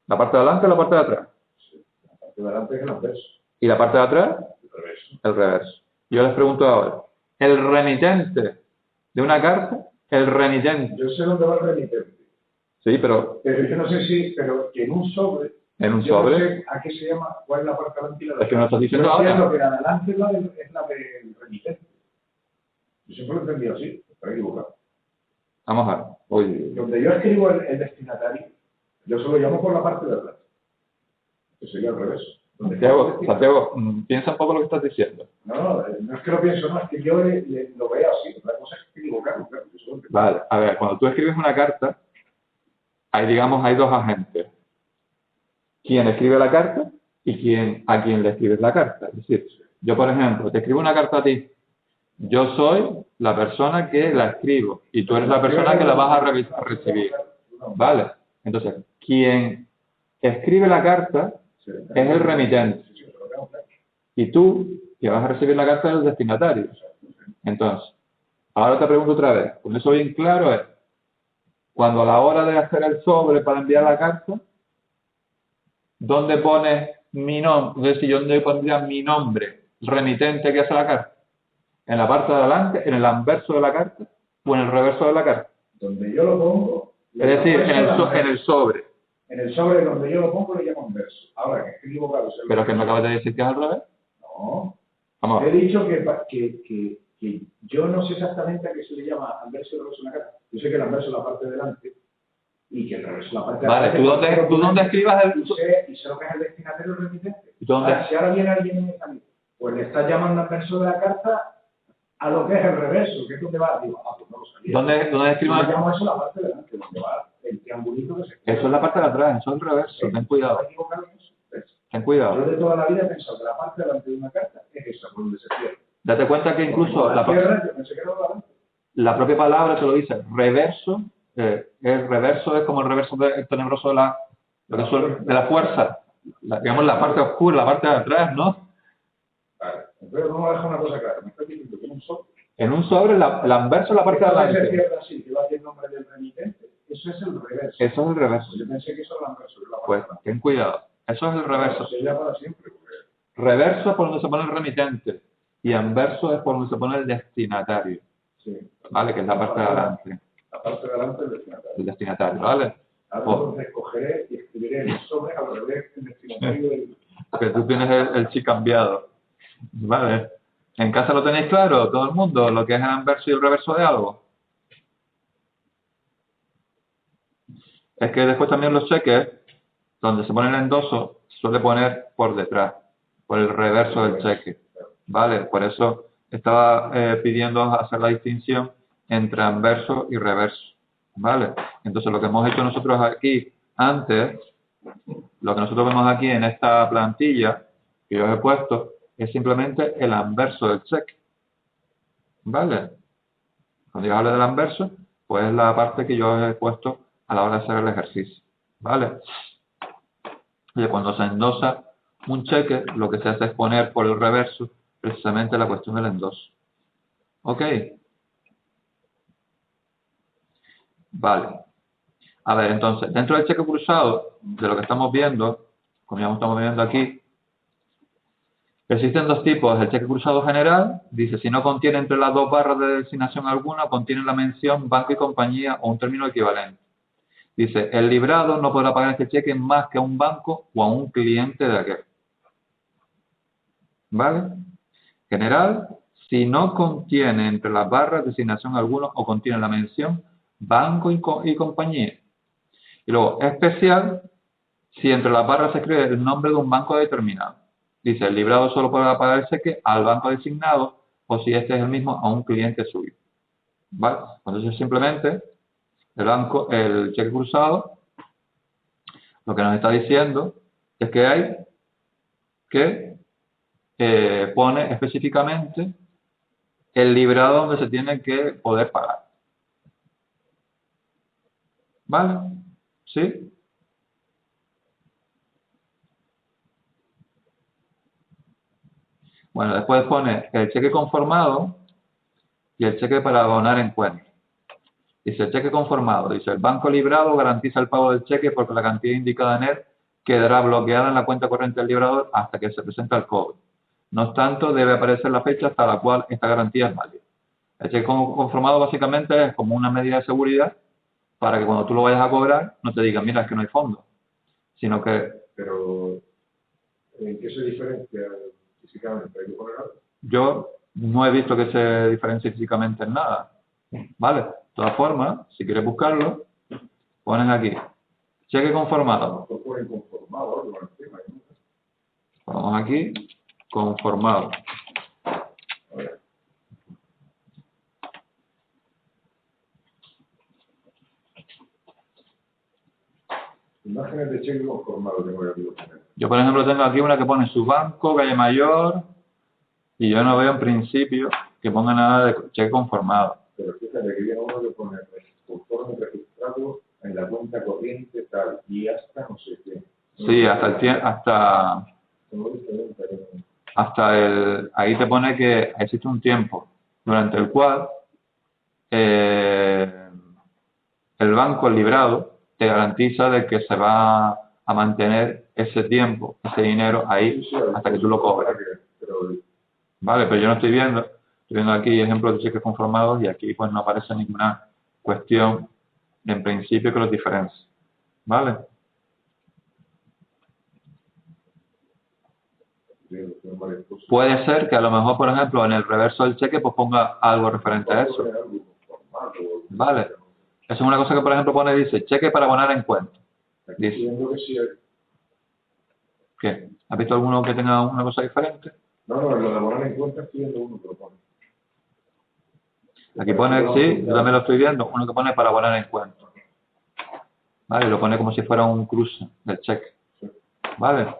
¿La parte de adelante o la parte de atrás? Sí. La parte de adelante es el anverso. ¿Y la parte de atrás? El reverso. El reverso. Yo les pregunto ahora, ¿el remitente de una carta? El remitente. Yo sé dónde va el remitente. Sí, pero... Pero yo no sé si, pero que en un sobre... ¿En un yo sobre? no sé a qué se llama, cuál es la parte delante y la de Es que me lo estás diciendo yo ahora. entiendo que la de adelante es la del remitente. Yo siempre lo he entendido así, pero equivocado. Vamos a ver. Uy. Donde yo escribo el destinatario, yo se lo llamo por la parte de atrás. Que sería al revés. Santiago, piensa un poco lo que estás diciendo. No es que lo pienso, no, es que yo lo veo así. La cosa es equivocarlo, claro. Vale, a ver, cuando tú escribes una carta, hay dos agentes. Quien escribe la carta y a quien le escribes la carta. Es decir, yo, por ejemplo, te escribo una carta a ti. Yo soy la persona que la escribo y tú eres la persona que la vas a recibir. ¿Vale? Entonces, quien escribe la carta es el remitente. Y tú, que vas a recibir la carta, eres el destinatario. Entonces, ahora te pregunto otra vez, con eso bien claro es, cuando a la hora de hacer el sobre para enviar la carta, ¿dónde pones mi nombre? Es decir, ¿dónde pondría mi nombre, remitente que hace la carta? ¿En la parte de adelante, en el anverso de la carta o en el reverso de la carta? Donde yo lo pongo... Es decir, en el sobre. En el sobre donde yo lo pongo le llamo anverso. Ahora, que escribo equivocado. ¿Pero que me acabas de decir que es al revés? No. Vamos. He dicho que yo no sé exactamente a qué se le llama anverso y reverso en la carta. Yo sé que el anverso es la parte de delante y que el reverso es la parte de atrás. Vale, ¿tú dónde escribas el...? Y sé lo que es el destinatario remitente. ¿Y dónde? Si ahora viene alguien y me dice a mí, pues le estás llamando anverso de la carta a lo que es el reverso, que es donde va. Digo, pues no lo sabía. ¿Dónde escribas? Yo llamo eso la parte de delante, donde va el triangulito que se escribe. Eso es la parte de atrás, eso es el reverso. Ten cuidado. Ten cuidado. Yo de toda la vida he pensado que la parte delante de una carta es esa, por donde se cierra. Date cuenta que incluso la propia palabra te lo dice, reverso. El reverso es como el reverso tenebroso de la fuerza. Digamos la parte oscura, la parte de atrás, ¿no? Vale. Entonces vamos a dejar una cosa clara. Me estás diciendo que en un sobre. En un sobre, el anverso es la parte de adelante. Se cierra así, que va a tener el nombre del remitente. Eso es el reverso. Eso es el reverso. Yo pensé que eso era el anverso. Pues ten cuidado. Eso es el reverso. Sería para siempre. Reverso es por donde se pone el remitente y anverso es por donde se pone el destinatario. Sí. ¿Vale? Que es la parte de adelante. La parte de adelante del destinatario. El destinatario, ¿vale? Entonces cogeré y escribiré el sobre al revés el destinatario del... Que tú tienes el chip cambiado. ¿Vale? ¿En casa lo tenéis claro, todo el mundo, lo que es el anverso y el reverso de algo? Es que después también los cheques, donde se pone el endoso, suele poner por detrás, por el reverso del cheque. ¿Vale? Por eso estaba pidiendo hacer la distinción entre anverso y reverso. ¿Vale? Entonces lo que hemos hecho nosotros aquí antes, lo que nosotros vemos aquí en esta plantilla que yo os he puesto, es simplemente el anverso del cheque. ¿Vale? Cuando yo hable del anverso, pues es la parte que yo os he puesto a la hora de hacer el ejercicio. ¿Vale? Oye, cuando se endosa un cheque, lo que se hace es poner por el reverso precisamente la cuestión del endoso. ¿Ok? Vale. A ver, entonces, dentro del cheque cruzado, de lo que estamos viendo, como ya estamos viendo aquí, existen dos tipos. El cheque cruzado general, dice, si no contiene entre las dos barras de designación alguna, contiene la mención banco y compañía o un término equivalente. Dice, el librado no podrá pagar este cheque más que a un banco o a un cliente de aquel. ¿Vale? General, si no contiene entre las barras de designación alguna o contiene la mención banco y compañía. Y luego, especial, si entre las barras se escribe el nombre de un banco determinado. Dice, el librado solo podrá pagar el cheque al banco designado o si este es el mismo a un cliente suyo. ¿Vale? Entonces simplemente el cheque cruzado lo que nos está diciendo es que hay que pone específicamente el librado donde se tiene que poder pagar. ¿Vale? ¿Sí? Bueno, después pone el cheque conformado y el cheque para abonar en cuenta. Dice el cheque conformado. Dice el banco librado garantiza el pago del cheque porque la cantidad indicada en él quedará bloqueada en la cuenta corriente del librador hasta que se presente el cobro. No obstante, debe aparecer la fecha hasta la cual esta garantía es válida. El cheque conformado básicamente es como una medida de seguridad para que cuando tú lo vayas a cobrar no te digan, mira, es que no hay fondo, sino que... Pero, ¿en qué se diferencia físicamente? ¿Hay que poner algo? Yo no he visto que se diferencie físicamente en nada. ¿Vale? De todas formas, si quieres buscarlo, pones aquí, cheque conformado. No ponen conformado algo encima, ¿no? Vamos aquí, conformado. A ver. Imágenes de cheque conformado tengo que poner. Yo, por ejemplo, tengo aquí una que pone su banco, calle mayor, y yo no veo en principio que ponga nada de cheque conformado. Pero fíjate que viene uno que pone conforme registrado en la cuenta corriente tal y hasta no sé qué. Sí, ahí te pone que existe un tiempo durante el cual el banco, el librado, te garantiza de que se va a mantener ese tiempo, ese dinero ahí hasta que tú lo cobres. Vale, pero yo no estoy viendo aquí ejemplos de cheques conformados y aquí pues no aparece ninguna cuestión en principio que los diferencie. ¿Vale? Puede ser que a lo mejor, por ejemplo, en el reverso del cheque pues ponga algo referente a eso. ¿Vale? Eso es una cosa que, por ejemplo, dice, cheque para abonar en cuenta. Dice, ¿qué? ¿Has visto alguno que tenga una cosa diferente? No, lo de abonar en cuenta estoy viendo uno que lo pone. Aquí pone, sí, yo también lo estoy viendo, uno que pone para abonar en cuenta. ¿Vale? Lo pone como si fuera un cruce del cheque. ¿Vale?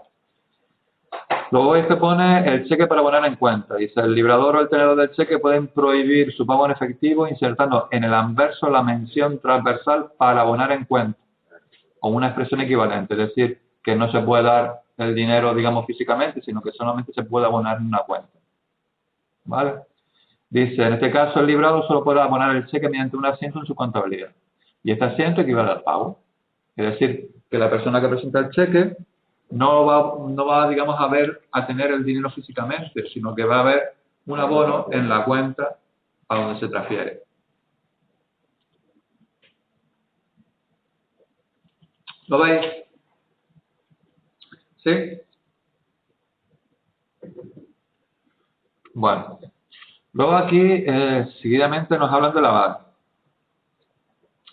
Luego este pone el cheque para abonar en cuenta. Dice, el librador o el tenedor del cheque pueden prohibir su pago en efectivo insertando en el anverso la mención transversal para abonar en cuenta o una expresión equivalente. Es decir, que no se puede dar el dinero, digamos, físicamente, sino que solamente se puede abonar en una cuenta. ¿Vale? Dice, en este caso el librado solo podrá abonar el cheque mediante un asiento en su contabilidad. Y este asiento equivale al pago. Es decir, que la persona que presenta el cheque no va, digamos, a tener el dinero físicamente, sino que va a haber un abono en la cuenta a donde se transfiere. ¿Lo veis? ¿Sí? Bueno. Luego aquí, seguidamente nos hablan del aval.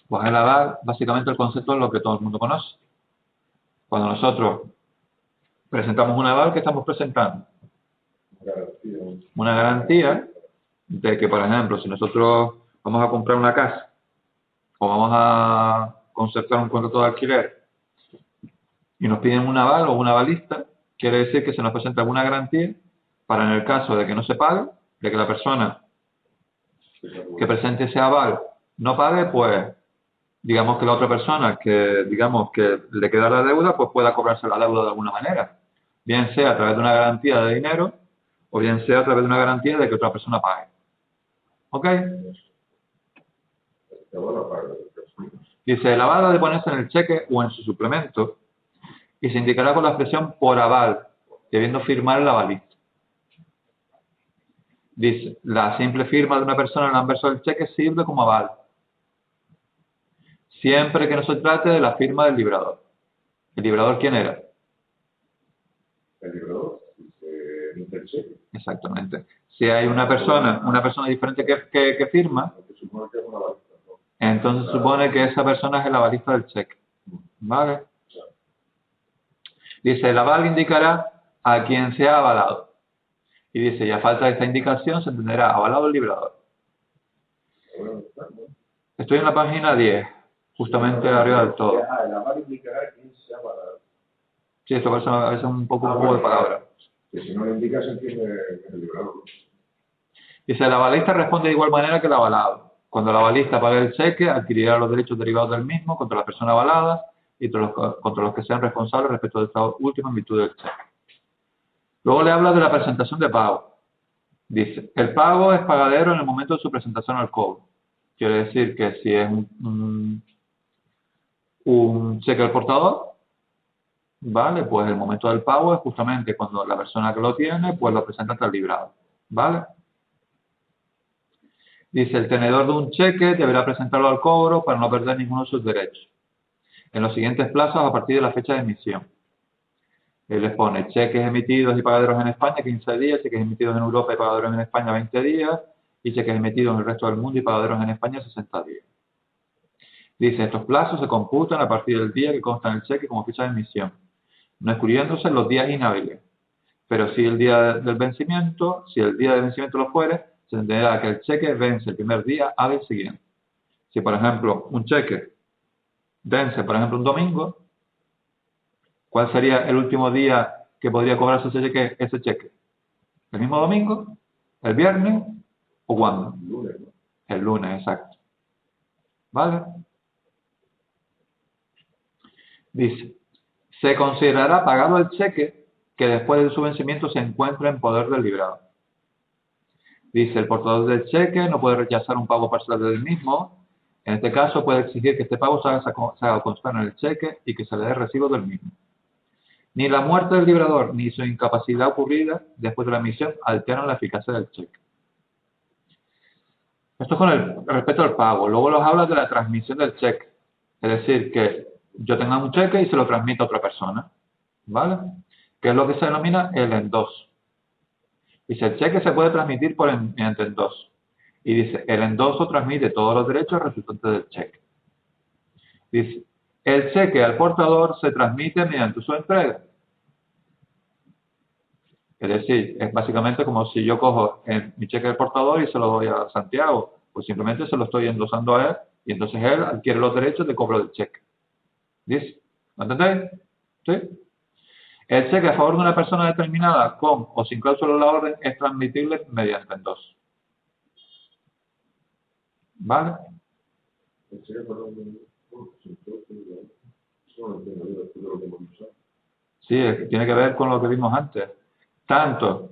Pues el aval, básicamente el concepto es lo que todo el mundo conoce. Cuando nosotros presentamos un aval, ¿qué estamos presentando? Una garantía de que, por ejemplo, si nosotros vamos a comprar una casa o vamos a concertar un contrato de alquiler y nos piden un aval o una avalista, quiere decir que se nos presenta alguna garantía para, en el caso de que no se pague, de que la persona que presente ese aval no pague, pues digamos que la otra persona que digamos que le queda la deuda, pues pueda cobrarse la deuda de alguna manera, bien sea a través de una garantía de dinero o bien sea a través de una garantía de que otra persona pague. ¿Ok? Dice, el aval ha de ponerse en el cheque o en su suplemento y se indicará con la expresión por aval, debiendo firmar el avalista. Dice, la simple firma de una persona en el anverso del cheque sirve como aval, siempre que no se trate de la firma del librador. ¿El librador quién era? El librador, el cheque. Exactamente. Si hay una persona diferente que firma, entonces supone que esa persona es el avalista del cheque. ¿Vale? Dice, el aval indicará a quien se ha avalado. Y dice, y a falta de esta indicación se entenderá avalado el librador. Estoy en la página 10, justamente arriba del todo. El aval indicará quién se ha avalado. Sí, esto parece a veces un juego de palabras. Que si no lo indica se entiende el librador. Dice, el avalista responde de igual manera que el avalado. Cuando el avalista pague el cheque, adquirirá los derechos derivados del mismo contra la persona avalada y contra los que sean responsables respecto del estado último en virtud del cheque. Luego le habla de la presentación de pago. Dice, el pago es pagadero en el momento de su presentación al cobro. Quiere decir que si es un cheque al portador, ¿vale? Pues el momento del pago es justamente cuando la persona que lo tiene, pues lo presenta ante el librado, ¿vale? Dice, el tenedor de un cheque deberá presentarlo al cobro para no perder ninguno de sus derechos. En los siguientes plazos a partir de la fecha de emisión. Él les pone cheques emitidos y pagaderos en España 15 días, cheques emitidos en Europa y pagaderos en España 20 días, y cheques emitidos en el resto del mundo y pagaderos en España 60 días. Dice, estos plazos se computan a partir del día que consta en el cheque como fecha de emisión, no excluyéndose los días inhábiles. Pero si el día del vencimiento, si el día de vencimiento lo fuere, se entenderá que el cheque vence el primer día hábil siguiente. Si, por ejemplo, un cheque vence, por ejemplo, un domingo, ¿cuál sería el último día que podría cobrarse ese cheque? ¿El mismo domingo? ¿El viernes? ¿O cuándo? El lunes, ¿no? El lunes, exacto. ¿Vale? Dice, se considerará pagado el cheque que después de su vencimiento se encuentra en poder del librado. Dice, el portador del cheque no puede rechazar un pago parcial del mismo. En este caso puede exigir que este pago se haga constar en el cheque y que se le dé recibo del mismo. Ni la muerte del librador ni su incapacidad ocurrida después de la emisión alteran la eficacia del cheque. Esto es con respecto al pago. Luego los habla de la transmisión del cheque. Es decir, que yo tenga un cheque y se lo transmito a otra persona. ¿Vale? Que es lo que se denomina el endoso. Dice, el cheque se puede transmitir mediante endoso. Y dice, el endoso transmite todos los derechos resultantes del cheque. Dice, el cheque al portador se transmite mediante su entrega. Es decir, es básicamente como si yo cojo mi cheque del portador y se lo doy a Santiago. Pues simplemente se lo estoy endosando a él y entonces él adquiere los derechos de cobro del cheque. ¿Dice? ¿Lo entendéis? ¿Sí? El cheque a favor de una persona determinada con o sin cláusula de la orden es transmitible mediante endoso. ¿Vale? Sí, tiene que ver con lo que vimos antes. Tanto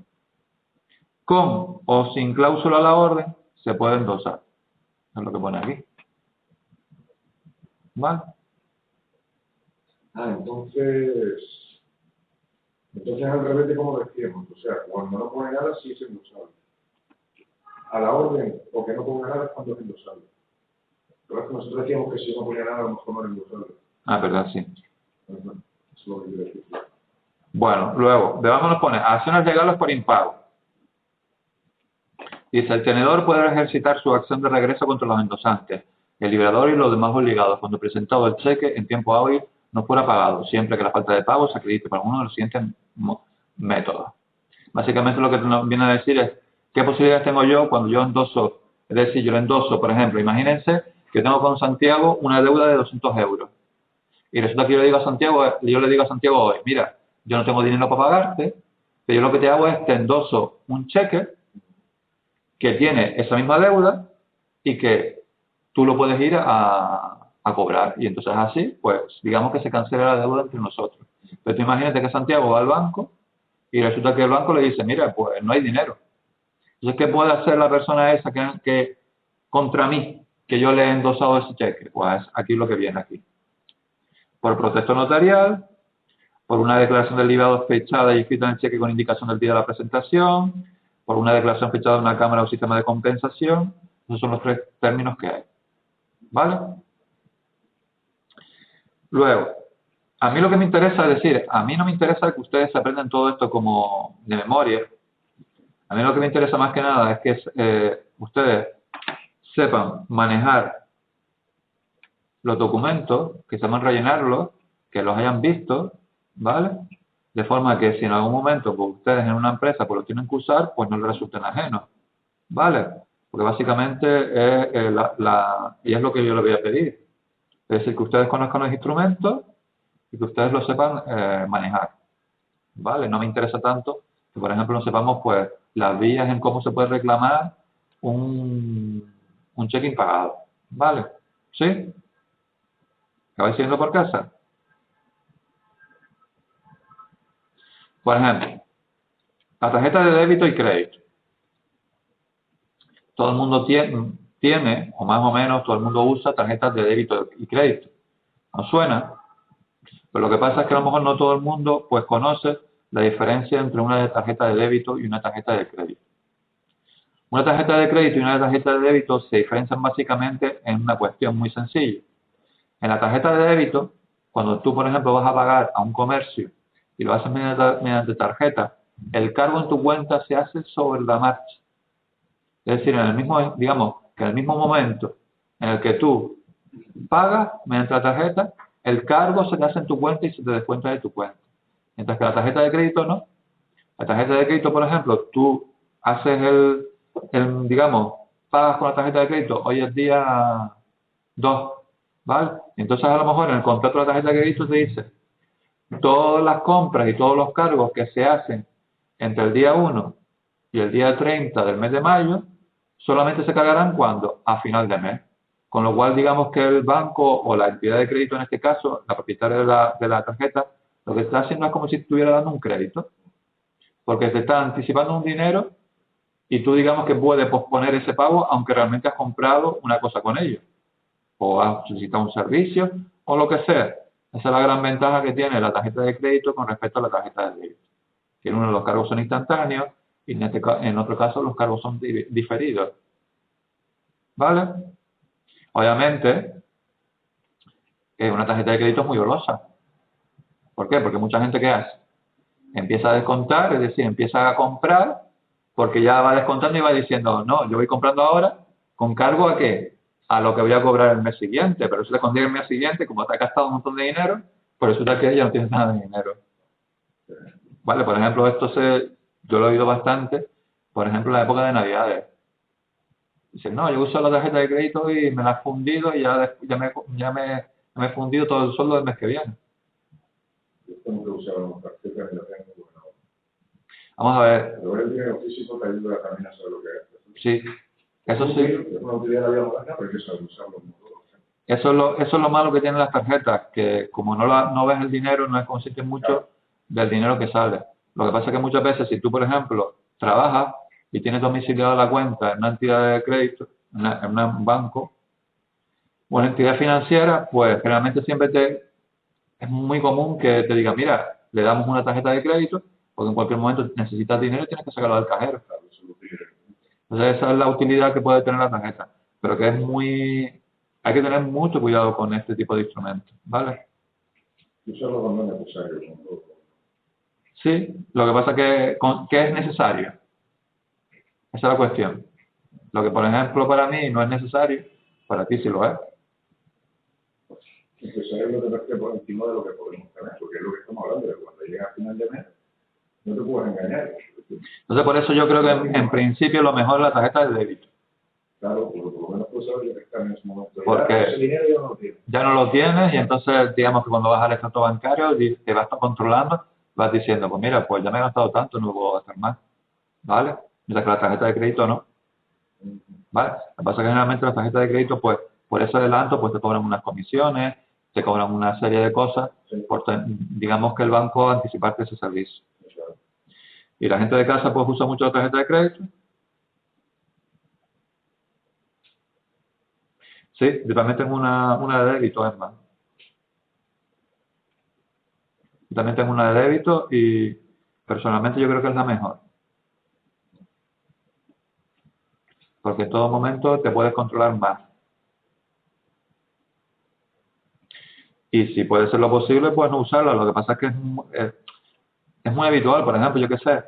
con o sin cláusula a la orden se puede endosar. Es lo que pone aquí. ¿Vale? Entonces al revés de como decíamos, o sea, cuando no pone nada sí es endosable. A la orden, o que no ponga nada es cuando es endosable. Pero es que nosotros decíamos que si no ponía nada a lo mejor no era endosable. Verdad, sí. Eso es lo que quiero decir. Bueno, luego, debajo nos pone acciones legales por impago. Dice, el tenedor podrá ejercitar su acción de regreso contra los endosantes, el librador y los demás obligados cuando presentado el cheque en tiempo hábil no fuera pagado, siempre que la falta de pago se acredite por uno de los siguientes métodos. Básicamente lo que nos viene a decir es, ¿qué posibilidades tengo yo cuando yo endoso? Es decir, yo le endoso, por ejemplo, imagínense que tengo con Santiago una deuda de 200 euros. Y resulta que yo le digo a Santiago hoy, mira, yo no tengo dinero para pagarte, pero yo lo que te hago es te endoso un cheque que tiene esa misma deuda y que tú lo puedes ir a cobrar. Y entonces así, pues, digamos que se cancela la deuda entre nosotros. Pero tú imagínate que Santiago va al banco y resulta que el banco le dice, mira, pues no hay dinero. Entonces, ¿qué puede hacer la persona esa que contra mí, que yo le he endosado ese cheque? Pues aquí lo que viene aquí. Por protesto notarial, por una declaración del libado fechada y escrita en el cheque con indicación del día de la presentación, por una declaración fechada en una cámara o sistema de compensación. Esos son los tres términos que hay. ¿Vale? Luego, a mí lo que me interesa es decir, a mí no me interesa que ustedes aprendan todo esto como de memoria. A mí lo que me interesa más que nada es que ustedes sepan manejar los documentos, que sepan rellenarlos que los hayan visto, ¿vale? De forma que si en algún momento pues, ustedes en una empresa pues lo tienen que usar, pues no les resulten ajenos, ¿vale? Porque básicamente y es lo que yo les voy a pedir. Es decir, que ustedes conozcan los instrumentos y que ustedes lo sepan manejar, ¿vale? No me interesa tanto que, por ejemplo, no sepamos pues las vías en cómo se puede reclamar un cheque impagado, ¿vale? ¿Sí? ¿Acabáis yendo por casa? Por ejemplo, la tarjeta de débito y crédito. Todo el mundo tiene, o más o menos, todo el mundo usa tarjetas de débito y crédito. ¿Nos suena? Pero lo que pasa es que a lo mejor no todo el mundo pues conoce la diferencia entre una tarjeta de débito y una tarjeta de crédito. Una tarjeta de crédito y una tarjeta de débito se diferencian básicamente en una cuestión muy sencilla. En la tarjeta de débito, cuando tú, por ejemplo, vas a pagar a un comercio y lo haces mediante tarjeta, el cargo en tu cuenta se hace sobre la marcha. Es decir, en el mismo, digamos, que en el mismo momento en el que tú pagas mediante la tarjeta, el cargo se te hace en tu cuenta y se te descuenta de tu cuenta. Mientras que la tarjeta de crédito no. La tarjeta de crédito, por ejemplo, tú haces digamos, pagas con la tarjeta de crédito, hoy es día 2, ¿vale? Entonces a lo mejor en el contrato de la tarjeta de crédito te dice, todas las compras y todos los cargos que se hacen entre el día 1 y el día 30 del mes de mayo, solamente se cargarán cuando, a final de mes. Con lo cual, digamos que el banco o la entidad de crédito, en este caso, la propietaria de la tarjeta, lo que está haciendo es como si estuviera dando un crédito. Porque te está anticipando un dinero y tú, digamos que puedes posponer ese pago aunque realmente has comprado una cosa con ellos. O has solicitado un servicio o lo que sea. Esa es la gran ventaja que tiene la tarjeta de crédito con respecto a la tarjeta de débito. Que en uno de los cargos son instantáneos y en otro caso los cargos son diferidos. ¿Vale? Obviamente, una tarjeta de crédito es muy golosa. ¿Por qué? Porque mucha gente, ¿qué hace? Empieza a descontar, es decir, empieza a comprar porque ya va descontando y va diciendo, no, yo voy comprando ahora con cargo ¿a qué? A lo que voy a cobrar el mes siguiente, pero resulta que el mes siguiente, como te ha gastado un montón de dinero, pues resulta que ya no tienes nada de dinero. Vale, por ejemplo, yo lo he oído bastante, por ejemplo, en la época de Navidades. Dicen, no, yo uso la tarjeta de crédito y me la he fundido y ya me he fundido todo el sueldo del mes que viene. Yo tengo que usar una tarjeta y la tengo, bueno. Vamos a ver. Pero el dinero físico te ayuda también a saber lo que es. Sí, eso sí. Es una utilidad de la vida moderna, pero hay que saber usarlo. Eso es lo malo que tienen las tarjetas, que como no ves el dinero, no consiste mucho del dinero que sale. Lo que pasa es que muchas veces, si tú, por ejemplo, trabajas y tienes domiciliada la cuenta en una entidad de crédito, en un banco o en entidad financiera, pues generalmente siempre es muy común que te diga, mira, le damos una tarjeta de crédito, porque en cualquier momento necesitas dinero y tienes que sacarlo del cajero. Entonces esa es la utilidad que puede tener la tarjeta, pero que hay que tener mucho cuidado con este tipo de instrumentos, ¿vale? Usarlo cuando es necesario. Sí, lo que pasa es que es necesario. Esa es la cuestión. Lo que, por ejemplo, para mí no es necesario, para ti sí lo es. Necesario lo que esté por encima de lo que podemos tener, porque es lo que estamos hablando, de cuando llega a final de mes, no te puedes engañar. Entonces, por eso yo creo que en principio lo mejor es la tarjeta de débito. Claro, por lo menos puedes saber lo que está en ese momento. Porque ese dinero ya no lo tienes. Ya no lo tienes y entonces, digamos que cuando vas al extracto bancario te vas controlando, vas diciendo, pues mira, pues ya me he gastado tanto, no lo puedo gastar más. ¿Vale? Mientras que la tarjeta de crédito no. ¿Vale? Lo que pasa es que generalmente las tarjetas de crédito, pues, por ese adelanto, pues te cobran unas comisiones, te cobran una serie de cosas, digamos que el banco anticiparte ese servicio. Y la gente de casa, pues, usa mucho la tarjeta de crédito. Sí, yo también tengo una de débito, es más. Yo también tengo una de débito y personalmente yo creo que es la mejor. Porque en todo momento te puedes controlar más. Y si puede ser lo posible, pues no usarla. Lo que pasa es que es muy habitual. Por ejemplo, yo qué sé,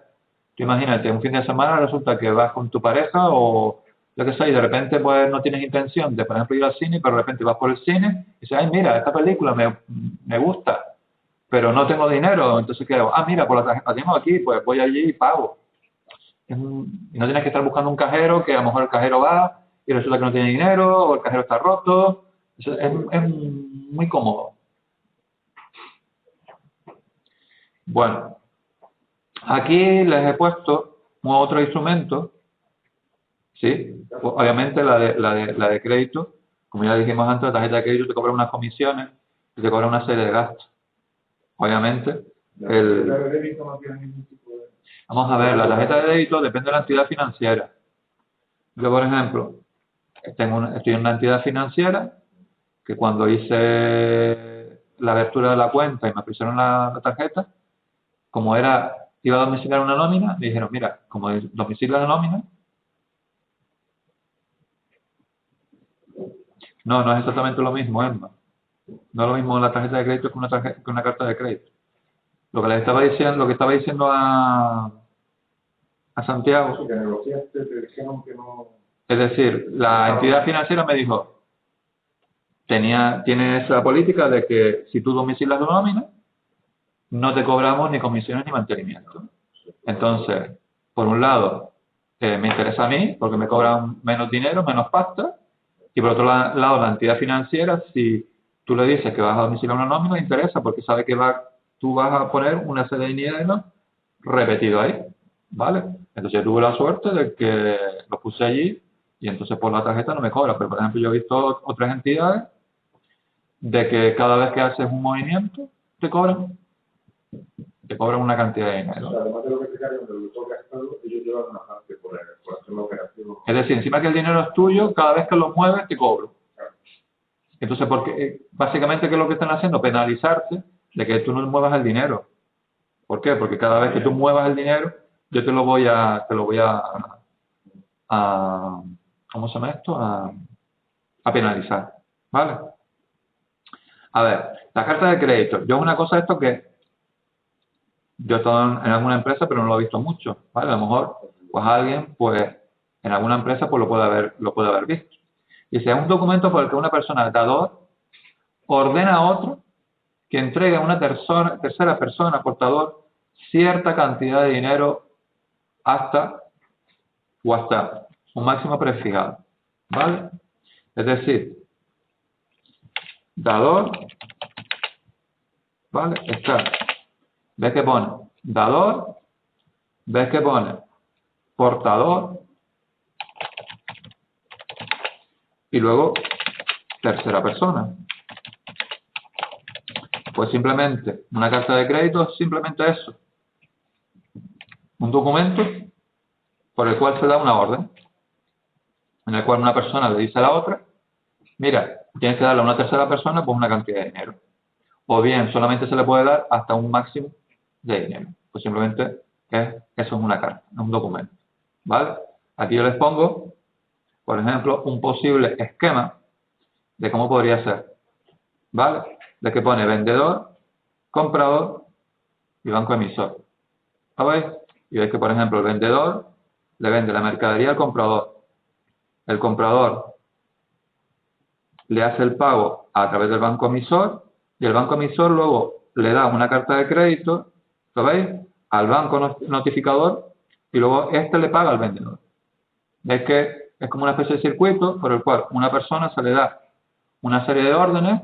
tú imagínate, un fin de semana resulta que vas con tu pareja o yo qué sé, y de repente pues no tienes intención de, por ejemplo, ir al cine, pero de repente vas por el cine y dices, ay, mira, esta película me gusta. pero no tengo dinero, entonces ¿qué hago? Ah, mira, pues la tarjeta la tengo aquí, pues voy allí y pago. Y no tienes que estar buscando un cajero, que a lo mejor el cajero va y resulta que no tiene dinero, o el cajero está roto. Eso es muy cómodo. Bueno, aquí les he puesto otro instrumento, ¿sí? Pues, obviamente la de crédito, como ya dijimos antes, la tarjeta de crédito te cobra unas comisiones y te cobra una serie de gastos. Obviamente, vamos a ver, la tarjeta de débito depende de la entidad financiera. Yo, por ejemplo, estoy en una entidad financiera que cuando hice la apertura de la cuenta y me pusieron la tarjeta, como iba a domiciliar una nómina, me dijeron, mira, como domicilia la nómina, no es exactamente lo mismo, Emma. No es lo mismo la tarjeta de crédito que una carta de crédito. Lo que estaba diciendo a Santiago, es decir, la entidad financiera me dijo, tiene esa política de que si tú domicilias la nómina, no te cobramos ni comisiones ni mantenimiento. Entonces, por un lado, me interesa a mí, porque me cobran menos dinero, menos pasta, y por otro lado, la entidad financiera, si tú le dices que vas a domiciliar una nómina, le interesa, porque sabe que tú vas a poner una serie de dinero repetido ahí, ¿vale? Entonces yo tuve la suerte de que lo puse allí, y entonces por la tarjeta no me cobra, pero por ejemplo yo he visto otras entidades de que cada vez que haces un movimiento, te cobran una cantidad de dinero. O sea, además de lo que te cargan del autor gastado, ellos llevan una parte por hacer la operación. Es decir, encima que el dinero es tuyo, cada vez que lo mueves te cobro. Entonces, porque básicamente, ¿qué es lo que están haciendo? Penalizarte de que tú no muevas el dinero. ¿Por qué? Porque cada vez que tú muevas el dinero, yo te lo voy a ¿cómo se llama esto? A penalizar. ¿Vale? A ver, la carta de crédito. Yo una cosa esto que yo he estado en alguna empresa, pero no lo he visto mucho, ¿vale? A lo mejor, pues alguien, pues, en alguna empresa, pues lo puede haber visto. Dice, es un documento por el que una persona dador ordena a otro que entregue a una tercera persona portador cierta cantidad de dinero hasta un máximo prefijado, ¿vale? Es decir, dador, ¿vale? ¿Ves que pone dador? ¿Ves que pone portador? Y luego tercera persona. Pues simplemente una carta de crédito es simplemente eso. Un documento por el cual se da una orden, en el cual una persona le dice a la otra, mira, tienes que darle a una tercera persona pues una cantidad de dinero. O bien solamente se le puede dar hasta un máximo de dinero. Pues simplemente eso es una carta, es un documento. ¿Vale? Aquí yo les pongo, por ejemplo, un posible esquema de cómo podría ser. ¿Vale? De que pone vendedor, comprador y banco emisor. ¿Lo veis? Y veis que, por ejemplo, el vendedor le vende la mercadería al comprador. El comprador le hace el pago a través del banco emisor y el banco emisor luego le da una carta de crédito, ¿lo veis? Al banco notificador y luego este le paga al vendedor. ¿Veis que es como una especie de circuito por el cual una persona se le da una serie de órdenes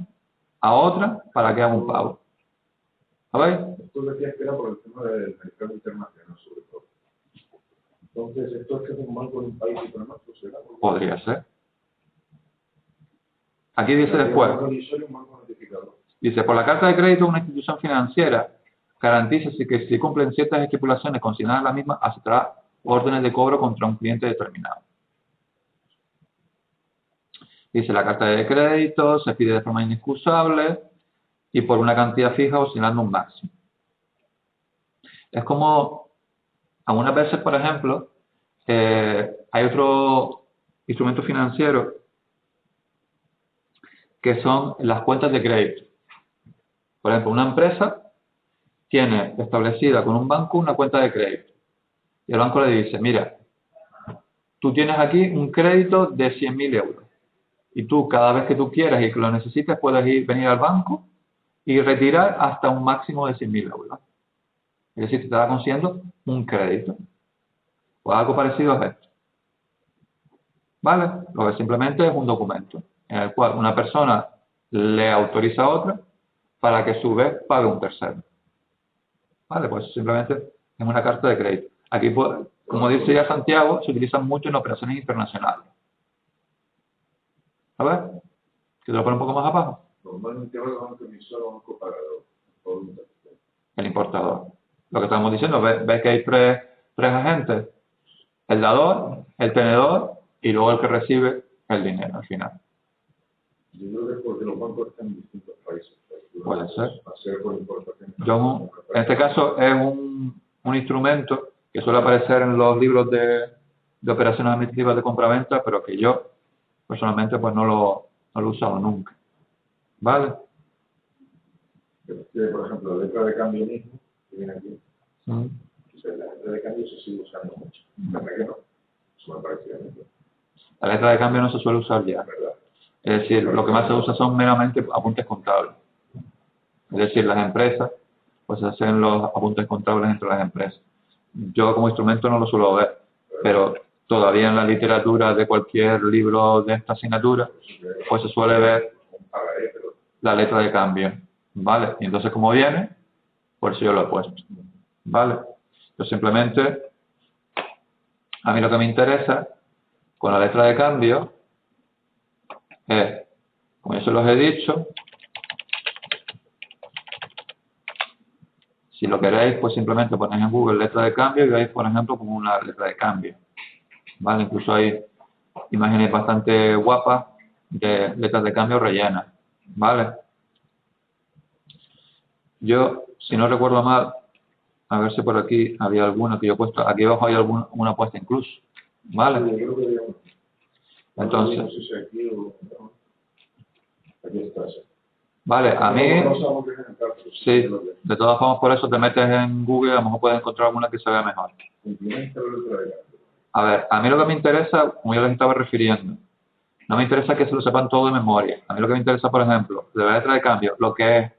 a otra para que haga un pago? ¿Lo veis? Esto decías que era por el tema del mercado internacional, sobre todo. Entonces, ¿esto es que es un banco en un país y para otro? ¿Será? Podría ser. Aquí dice después, dice, por la carta de crédito una institución financiera garantiza que si cumplen ciertas estipulaciones consignadas en la misma, aceptará órdenes de cobro contra un cliente determinado. Dice, la carta de crédito se pide de forma inexcusable y por una cantidad fija oscilando un máximo. Es como, algunas veces, por ejemplo, hay otro instrumento financiero que son las cuentas de crédito. Por ejemplo, una empresa tiene establecida con un banco una cuenta de crédito. Y el banco le dice, mira, tú tienes aquí un crédito de 100.000 euros. Y tú, cada vez que tú quieras y que lo necesites, puedes venir al banco y retirar hasta un máximo de 100.000 euros. Es decir, te está concediendo un crédito. Pues algo parecido a esto. ¿Vale? Lo que simplemente es un documento en el cual una persona le autoriza a otra para que a su vez pague un tercero. ¿Vale? Pues simplemente es una carta de crédito. Aquí, pues, como dice ya Santiago, se utilizan mucho en operaciones internacionales. A ver, que te lo pone un poco más abajo. Normalmente ahora van a emisor o banco pagador. Por un tercero. El importador. Lo que estamos diciendo, ves que hay tres agentes. El dador, el tenedor y luego el que recibe el dinero al final. Yo creo que es porque los bancos están en distintos países. Puede ser. Hacer por importación. En este caso es un instrumento que suele aparecer en los libros de operaciones administrativas de compraventa, pero que yo personalmente pues no lo he usado nunca. ¿Vale? Por ejemplo, la letra de cambio mismo, que viene aquí, Mm. la letra de cambio se sigue usando mucho. ¿Verdad que no? Eso me parecía mucho. La letra de cambio no se suele usar ya. ¿Verdad? Es decir, lo que más se usa son meramente apuntes contables. Es decir, las empresas pues hacen los apuntes contables entre las empresas. Yo como instrumento no lo suelo ver, pero todavía en la literatura de cualquier libro de esta asignatura pues se suele ver la letra de cambio. ¿Vale? Y entonces como viene, por eso yo lo he puesto. ¿Vale? Yo simplemente, a mí lo que me interesa con la letra de cambio es, como yo se los he dicho, si lo queréis, pues simplemente ponéis en Google letra de cambio y veis, por ejemplo, como una letra de cambio. ¿Vale? Incluso hay imágenes bastante guapas de letras de cambio rellenas. ¿Vale? Yo, si no recuerdo mal, a ver si por aquí había alguna que yo he puesto. Aquí abajo hay una puesta incluso. ¿Vale? Entonces, vale, a mí, sí, de todas formas por eso te metes en Google, a lo mejor puedes encontrar alguna que se vea mejor. A ver, a mí lo que me interesa, como yo les estaba refiriendo, no me interesa que se lo sepan todo de memoria. A mí lo que me interesa, por ejemplo, de la letra de cambio, lo que es,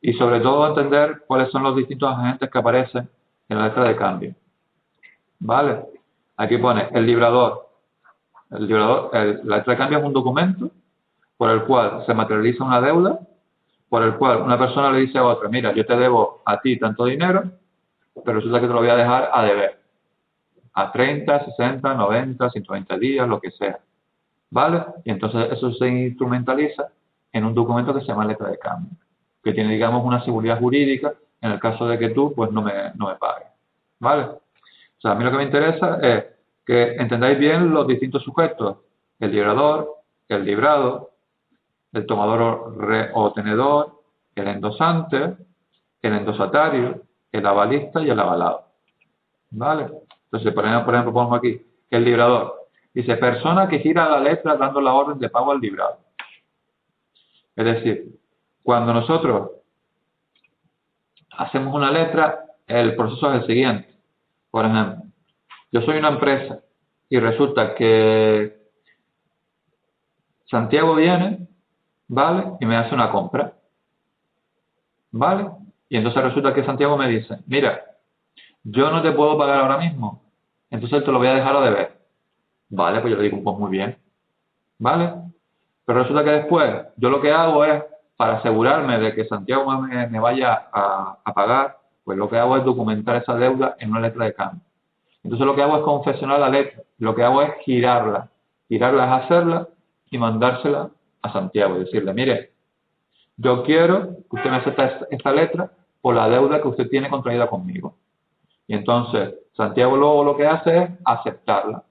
y sobre todo entender cuáles son los distintos agentes que aparecen en la letra de cambio. ¿Vale? Aquí pone el librador. La letra de cambio es un documento por el cual se materializa una deuda, por el cual una persona le dice a otra, mira, yo te debo a ti tanto dinero, pero resulta que te lo voy a dejar a deber. A 30, 60, 90, 120 días, lo que sea. ¿Vale? Y entonces eso se instrumentaliza en un documento que se llama letra de cambio, que tiene, digamos, una seguridad jurídica en el caso de que tú, pues, no me pagues. ¿Vale? O sea, a mí lo que me interesa es que entendáis bien los distintos sujetos. El librador, el librado, el tomador o tenedor, el endosante, el endosatario, el avalista y el avalado. ¿Vale? Entonces, por ejemplo, pongo aquí el librador. Dice, persona que gira la letra dando la orden de pago al librado. Es decir, cuando nosotros hacemos una letra, el proceso es el siguiente. Por ejemplo, yo soy una empresa y resulta que Santiago viene, ¿vale? Y me hace una compra, ¿vale? Y entonces resulta que Santiago me dice, mira, yo no te puedo pagar ahora mismo, entonces te lo voy a dejar a deber. Vale, pues yo le digo, pues muy bien, ¿vale? Pero resulta que después, yo lo que hago es, para asegurarme de que Santiago me vaya a pagar, pues lo que hago es documentar esa deuda en una letra de cambio. Entonces lo que hago es confeccionar la letra, lo que hago es girarla. Girarla es hacerla y mandársela a Santiago y decirle, mire, yo quiero que usted me acepte esta letra por la deuda que usted tiene contraída conmigo. Y entonces Santiago luego lo que hace es aceptarla.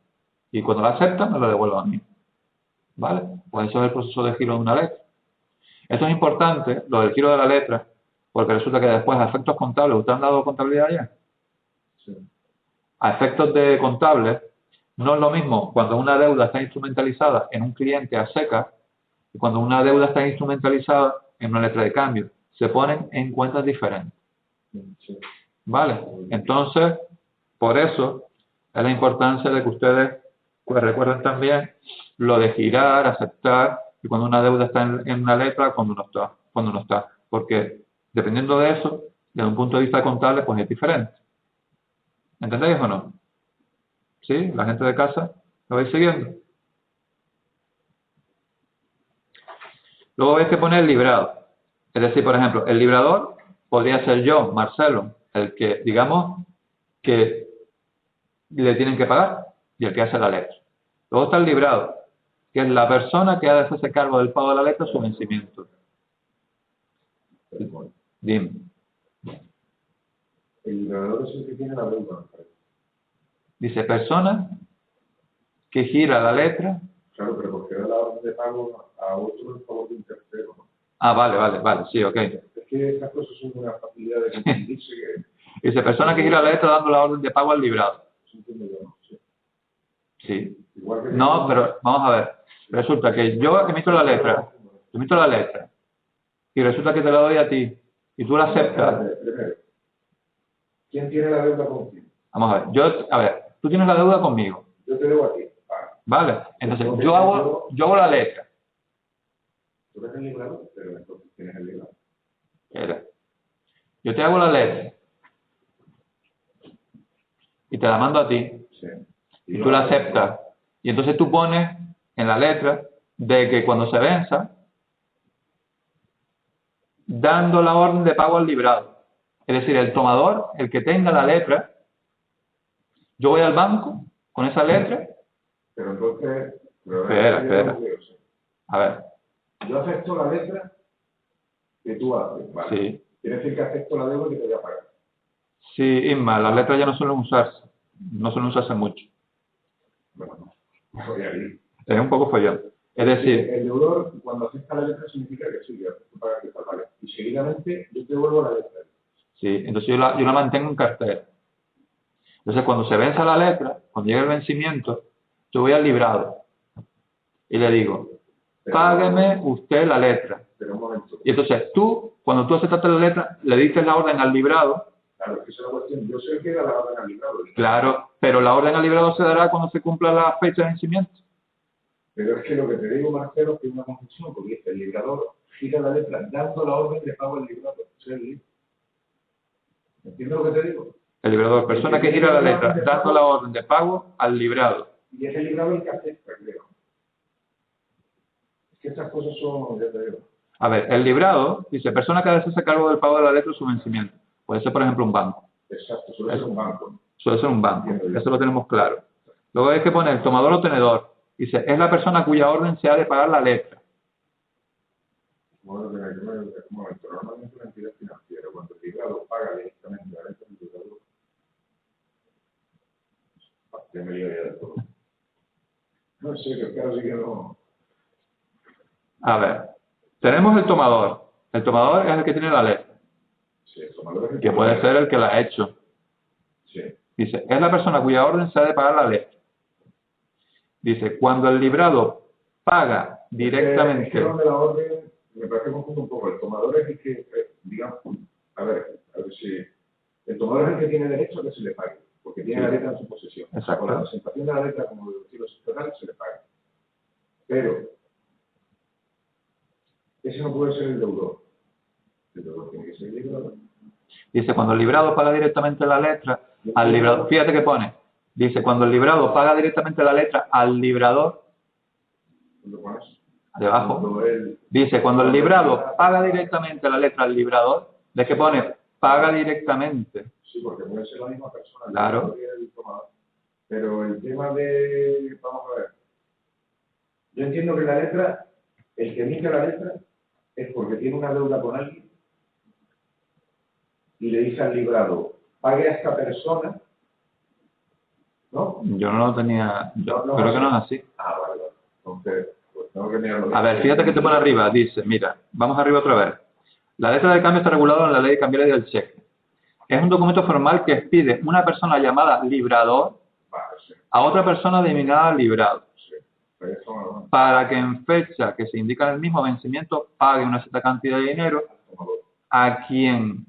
Y cuando la acepta, me la devuelve a mí. ¿Vale? Pues eso es el proceso de giro de una letra. Esto es importante, lo del giro de la letra, porque resulta que después a efectos contables, ¿ustedes han dado contabilidad ya? Sí. A efectos de contables, no es lo mismo cuando una deuda está instrumentalizada en un cliente a secas y cuando una deuda está instrumentalizada en una letra de cambio. Se ponen en cuentas diferentes. Sí. ¿Vale? Entonces, por eso es la importancia de que ustedes pues, recuerden también lo de girar, aceptar, y cuando una deuda está en una letra, cuando no está. Porque dependiendo de eso, desde un punto de vista contable, pues es diferente. ¿Entendéis o no? ¿Sí? La gente de casa, ¿lo vais siguiendo? Luego veis que pone el librado. Es decir, por ejemplo, el librador podría ser yo, Marcelo, el que, digamos, que le tienen que pagar y el que hace la letra. Luego está el librado, que es la persona que ha de hacerse cargo del pago de la letra a su vencimiento. Dime. El librador es el que tiene la deuda. Dice, persona que gira la letra. Claro, pero porque da la orden de pago a otro en favor de un tercero, ¿no? Ah, vale, sí, ok. Es que estas cosas son una facilidad de confundirse que... Dice, persona que gira la letra dando la orden de pago al librado. Eso entiendo yo, ¿no? Sí. Sí. Igual que No, pero vamos a ver. Resulta que yo emito la letra, y resulta que te la doy a ti, y tú la aceptas. Primero, ¿quién tiene la deuda contigo? Vamos a ver, tú tienes la deuda conmigo. Yo te debo a ti. Vale, entonces yo hago la letra. Tú eres el librador, pero entonces tienes el librador. Espera. Yo te hago la letra y te la mando a ti, Sí. y tú la aceptas. Y entonces tú pones en la letra de que cuando se venza, dando la orden de pago al librado. Es decir, el tomador, el que tenga la letra, yo voy al banco con esa letra. Pero entonces... Espera. A ver. Yo acepto la letra que tú haces, ¿vale? Sí. Quiere decir que acepto la deuda que te voy a pagar. Sí, Isma, las letras ya no suelen usarse mucho. Bueno, voy a ir. Es un poco follón. Es decir, el deudor, cuando acepta la letra, significa que sí, que acepto pagar que tal, vale. Y seguidamente yo te devuelvo la letra. sí, entonces yo la mantengo en cartera. Entonces cuando se venza la letra, cuando llega el vencimiento, yo voy al librado y le digo, págueme usted la letra. Pero un momento. Y entonces tú, cuando tú aceptaste la letra, le dices la orden al librado. Claro, es que esa es la cuestión. Yo sé el que da la orden al librado. Claro, pero la orden al librado se dará cuando se cumpla la fecha de vencimiento. Pero es que lo que te digo, Marcelo, es que es una confusión, porque el librador gira la letra dando la orden de pago al librado. ¿Entiendes lo que te digo? El librador, persona que gira la letra, dando la orden de pago al librado. Y es el librado el que acepta, creo. Es que estas cosas son, ya te digo. A ver, el librado dice, persona que hace cargo del pago de la letra o su vencimiento. Puede ser, por ejemplo, un banco. Exacto, suele ser un banco. Suele ser un banco, eso lo tenemos claro. Luego hay que poner tomador o tenedor. Dice, es la persona cuya orden se ha de pagar la letra. Bueno, normalmente una entidad financiera, cuando el librado paga directamente la letra del librado, ya me lío ya de todo. No sé, que claro, sí que no. A ver, tenemos el tomador. El tomador es el que tiene la letra. Sí, el tomador es el que puede ser el que la ha hecho. Sí. Dice, es la persona cuya orden se ha de pagar la letra. Dice, cuando el librado paga directamente... Es que donde la orden, me parece que confundo un poco. El tomador es el que, digamos, a ver si... El tomador es el que tiene derecho a que se le pague, porque tiene la letra en su posesión. Exacto. Con la presentación de la letra como de los sectoriales se le paga. Pero ese no puede ser el deudor. El deudor tiene que ser el librador. Dice, cuando el librado paga directamente la letra al librador, fíjate que pone, dice, cuando el librado paga directamente la letra al librador, debajo, dice, cuando el librado paga directamente la letra al librador, ¿de qué pone? Paga directamente. Sí, porque puede ser la misma persona. Claro. Pero el tema de, vamos a ver, yo entiendo que la letra, el que emite la letra, es porque tiene una deuda con alguien y le dice al librado, pague a esta persona, ¿no? Yo no lo tenía, creo que no es así. Ah, vale. Entonces, pues tengo que mirarlo. A ver, fíjate que te pone arriba, dice, mira, vamos arriba otra vez. La letra de cambio está regulada en la ley cambiaria del cheque. Es un documento formal que expide una persona llamada librador a otra persona denominada librado, para que en fecha que se indica en el mismo vencimiento pague una cierta cantidad de dinero a quien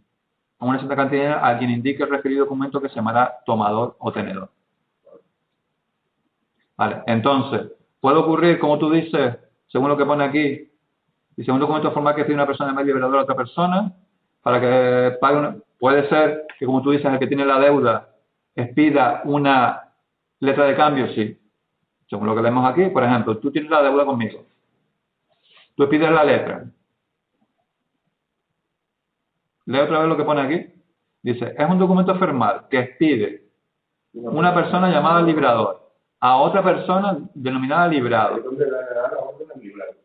indique el referido documento que se llamará tomador o tenedor. Vale, entonces, puede ocurrir, como tú dices, según lo que pone aquí, Dice, un documento formal que pide una persona más liberadora a otra persona para que pague una... Puede ser que, como tú dices, el que tiene la deuda expida una letra de cambio, sí. Según lo que vemos aquí, por ejemplo, tú tienes la deuda conmigo. Tú pides la letra. Lee otra vez lo que pone aquí. Dice, es un documento formal que expide una persona llamada librador a otra persona denominada librado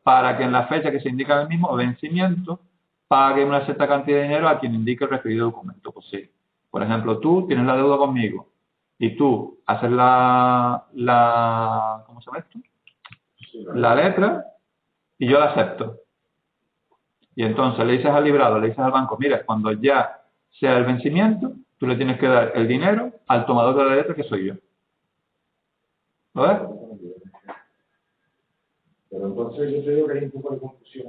para que en la fecha que se indica en el mismo vencimiento pague una cierta cantidad de dinero a quien indique el referido documento. Pues sí. Por ejemplo, tú tienes la deuda conmigo y tú haces ¿cómo se llama esto? La letra y yo la acepto. Y entonces le dices al librado, le dices al banco, mira, cuando ya sea el vencimiento, tú le tienes que dar el dinero al tomador de la letra, que soy yo. ¿Lo ves? Pero entonces yo te digo que hay un poco de confusión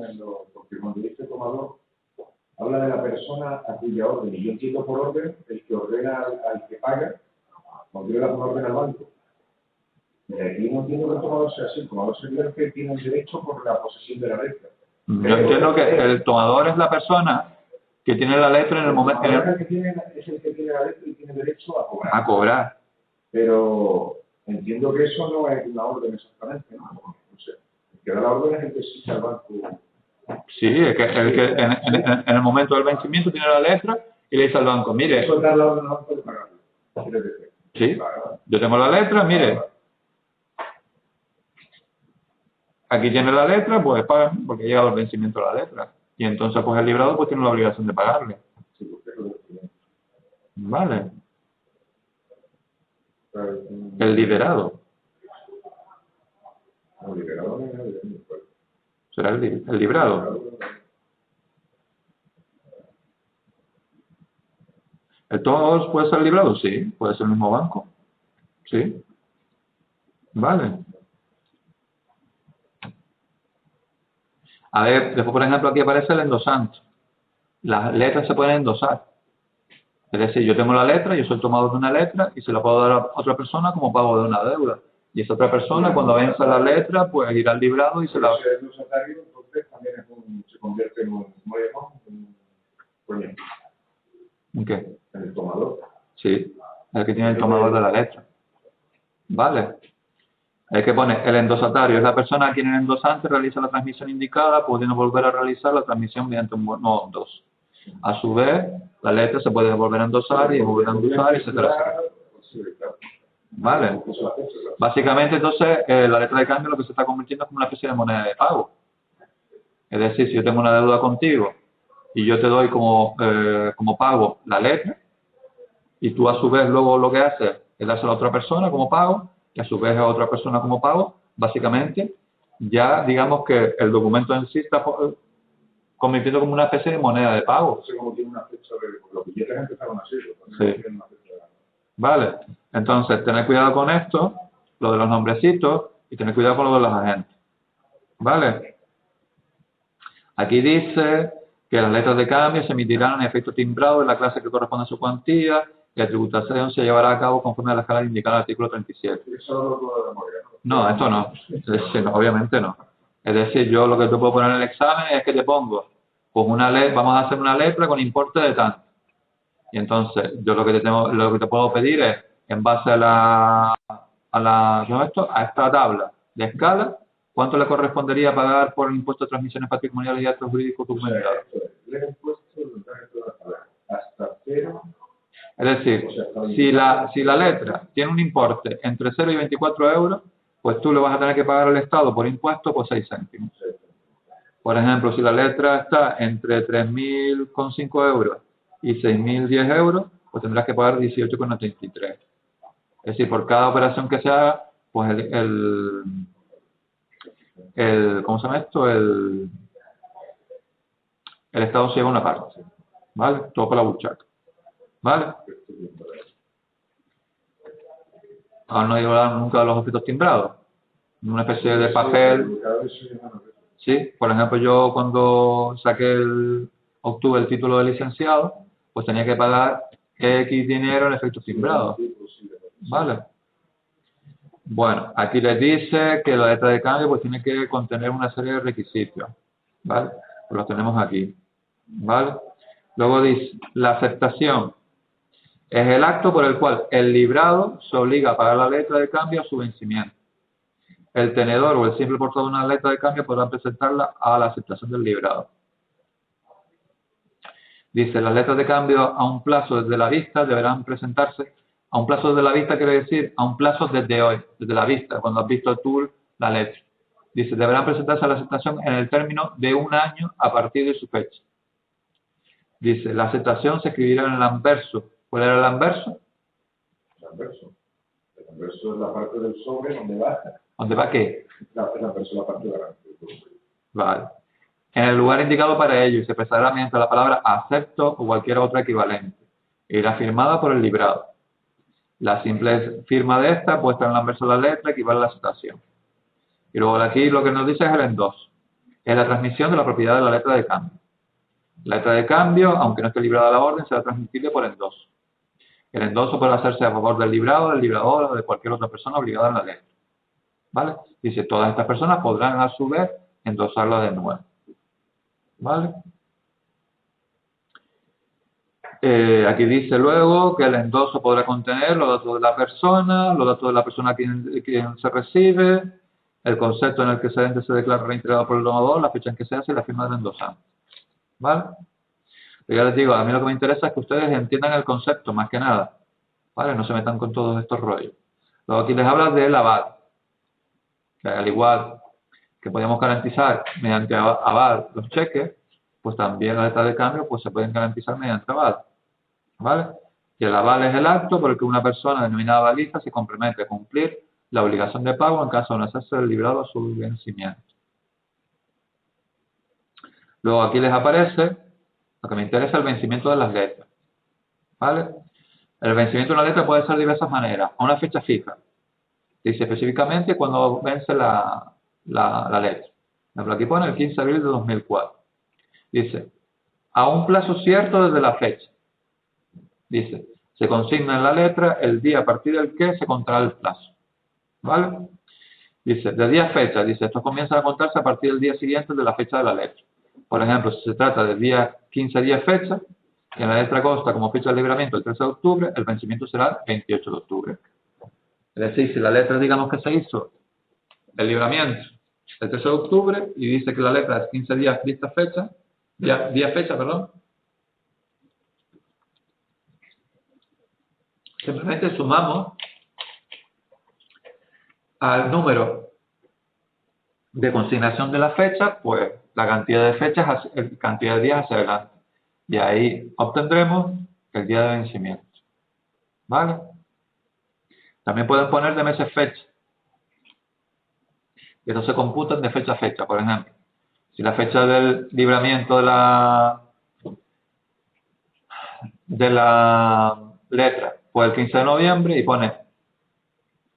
porque cuando dice tomador, habla de la persona a cuya orden, y yo entiendo por orden el que ordena al que paga, ordena por orden al banco. Y aquí no entiendo que el tomador sea así, el tomador sería el que tiene el derecho por la posesión de la letra. Yo entiendo que el tomador es la persona que tiene la letra en el momento... Es el que tiene la letra y tiene derecho a cobrar. A cobrar. Pero entiendo que eso no es una orden exactamente, ¿no? O sea, el que da la orden es el que exige al banco. Sí, el que en el momento del vencimiento tiene la letra y le dice al banco, mire... Eso es dar la orden al banco de pagarlo. Sí, yo tengo la letra, mire... Aquí tiene la letra, pues pagan, porque ha llegado el vencimiento de la letra. Y entonces, pues el librado pues tiene la obligación de pagarle. Vale. El liberado. ¿Será el librado? ¿El todos puede ser librado? Sí. ¿Puede ser el mismo banco? Sí. Vale. A ver, después por ejemplo aquí aparece el endosante. Las letras se pueden endosar. Es decir, yo tengo la letra, yo soy el tomador de una letra y se la puedo dar a otra persona como pago de una deuda. Y esa otra persona, cuando venza la letra, pues irá al librado y se la... El endosatario, entonces, también se convierte en un ¿En qué? En el tomador. Sí, el que tiene el tomador de la letra. Vale. El que pone el endosatario es la persona a quien el endosante realiza la transmisión indicada, pudiendo volver a realizar la transmisión mediante un nuevo endoso. A su vez, la letra se puede volver a endosar y volver a endosar, etcétera, etcétera. Vale. Básicamente, entonces, la letra de cambio lo que se está convirtiendo es como una especie de moneda de pago. Es decir, si yo tengo una deuda contigo y yo te doy como pago la letra, y tú a su vez luego lo que haces es dársela a otra persona como pago, y a su vez a otra persona como pago, básicamente ya digamos que el documento en sí está convirtiendo como una especie de moneda de pago. No sé cómo tiene una fecha de... Los billetes empezaron así, sí. Vale, entonces tener cuidado con esto, lo de los nombrecitos, y tener cuidado con lo de los agentes. Vale. Aquí dice que las letras de cambio se emitirán en efecto timbrado en la clase que corresponde a su cuantía, y la tributación se llevará a cabo conforme a la escala indicada en el artículo 37. No, esto no. No, obviamente no. Es decir, yo lo que te puedo poner en el examen es que te pongo, pues vamos a hacer una letra con importe de tanto. Y entonces, yo lo que te puedo pedir es, en base a esta tabla de escala, ¿cuánto le correspondería pagar por el impuesto de transmisiones patrimoniales y actos jurídicos documentados? Hasta cero. Es decir, si la letra tiene un importe entre 0 y 24 euros, pues tú le vas a tener que pagar al Estado por impuesto por 6 céntimos. Por ejemplo, si la letra está entre 3.005 euros y 6.010 euros, pues tendrás que pagar 18,93. Es decir, por cada operación que se haga, pues ¿cómo se llama esto? El Estado se lleva una parte, ¿vale? Todo por la buchaca, ¿vale? Ahora no he hablado nunca de los objetos timbrados, una especie de papel. Sí, por ejemplo, yo cuando obtuve el título de licenciado, pues tenía que pagar X dinero en efectos timbrados, ¿vale? Bueno, aquí les dice que la letra de cambio pues tiene que contener una serie de requisitos. ¿vale? Pues los tenemos aquí, ¿vale? Luego dice, la aceptación es el acto por el cual el librado se obliga a pagar la letra de cambio a su vencimiento. El tenedor o el simple portador de una letra de cambio podrá presentarla a la aceptación del librado. Dice, las letras de cambio a un plazo desde la vista deberán presentarse. A un plazo desde la vista quiere decir a un plazo desde hoy, desde la vista, cuando has visto tú la letra. Dice, deberán presentarse a la aceptación en el término de 1 año a partir de su fecha. Dice, la aceptación se escribirá en el anverso. ¿Cuál era el anverso? El anverso. El anverso es la parte del sobre donde va. ¿Dónde va qué? El anverso es la parte de la Vale. En el lugar indicado para ello y se expresará mediante la palabra acepto o cualquier otra equivalente. Irá firmada por el librado. La simple firma de esta, puesta en el anverso de la letra, equivale a la aceptación. Y luego aquí lo que nos dice es el endoso. Es la transmisión de la propiedad de la letra de cambio. La letra de cambio, aunque no esté librada a la orden, será transmitible por endoso. El endoso puede hacerse a favor del librado, del librador o de cualquier otra persona obligada en la letra. ¿Vale? Dice, todas estas personas podrán a su vez endosarla de nuevo. ¿Vale? Aquí dice luego que el endoso podrá contener los datos de la persona a quien se recibe, el concepto en el que ese ente se declara reintegrado por el donador, la fecha en que se hace y la firma del endosante. ¿Vale? Pero ya les digo, a mí lo que me interesa es que ustedes entiendan el concepto, más que nada. ¿Vale? No se metan con todos estos rollos. Luego aquí les habla del aval, que al igual que podemos garantizar mediante aval los cheques, pues también las letras de cambio pues se pueden garantizar mediante aval. ¿Vale? Y el aval es el acto por el que una persona denominada avalista se compromete a cumplir la obligación de pago en caso de no hacerse el librado a su vencimiento. Luego aquí les aparece, lo que me interesa, el vencimiento de las letras. ¿Vale? El vencimiento de una letra puede ser de diversas maneras. A una fecha fija. Dice específicamente cuando vence la letra. Por ejemplo, aquí pone el 15 de abril de 2004. Dice, a un plazo cierto desde la fecha. Dice, se consigna en la letra el día a partir del que se contará el plazo. ¿Vale? Dice, de día a fecha, dice, estos comienzan a contarse a partir del día siguiente de la fecha de la letra. Por ejemplo, si se trata del día 15 días fecha, y en la letra consta como fecha de libramiento el 13 de octubre, el vencimiento será el 28 de octubre. Es decir, si la letra, digamos que se hizo el libramiento el 13 de octubre y dice que la letra es 15 días de esta fecha, día fecha, perdón, simplemente sumamos al número de consignación de la fecha, pues la cantidad de fechas, cantidad de días hacia adelante. Y ahí obtendremos el día de vencimiento. ¿Vale? También pueden poner de meses fecha. Y estos se computan de fecha a fecha. Por ejemplo, si la fecha del libramiento de la letra fue el 15 de noviembre y pone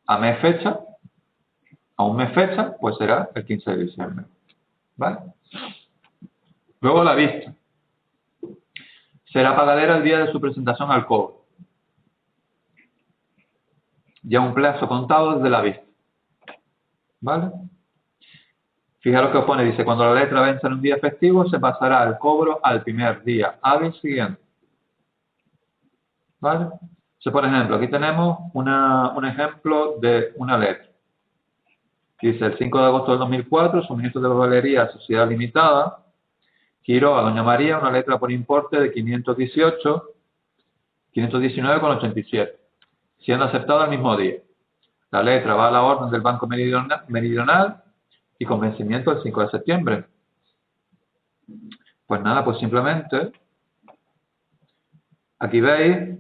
a mes fecha, a un mes fecha, pues será el 15 de diciembre. ¿Vale? Luego la vista. Será pagadera el día de su presentación al cobro. Ya un plazo contado desde la vista. ¿Vale? Fijaros que os pone, dice, cuando la letra vence en un día festivo, se pasará el cobro al primer día hábil siguiente. ¿Vale? Por ejemplo, aquí tenemos un ejemplo de una letra. Dice, el 5 de agosto del 2004, suministro de papelería Sociedad Limitada, giró a Doña María una letra por importe de 519,87, siendo aceptada el mismo día. La letra va a la orden del Banco Meridional y con vencimiento el 5 de septiembre. Pues nada, pues simplemente, aquí veis,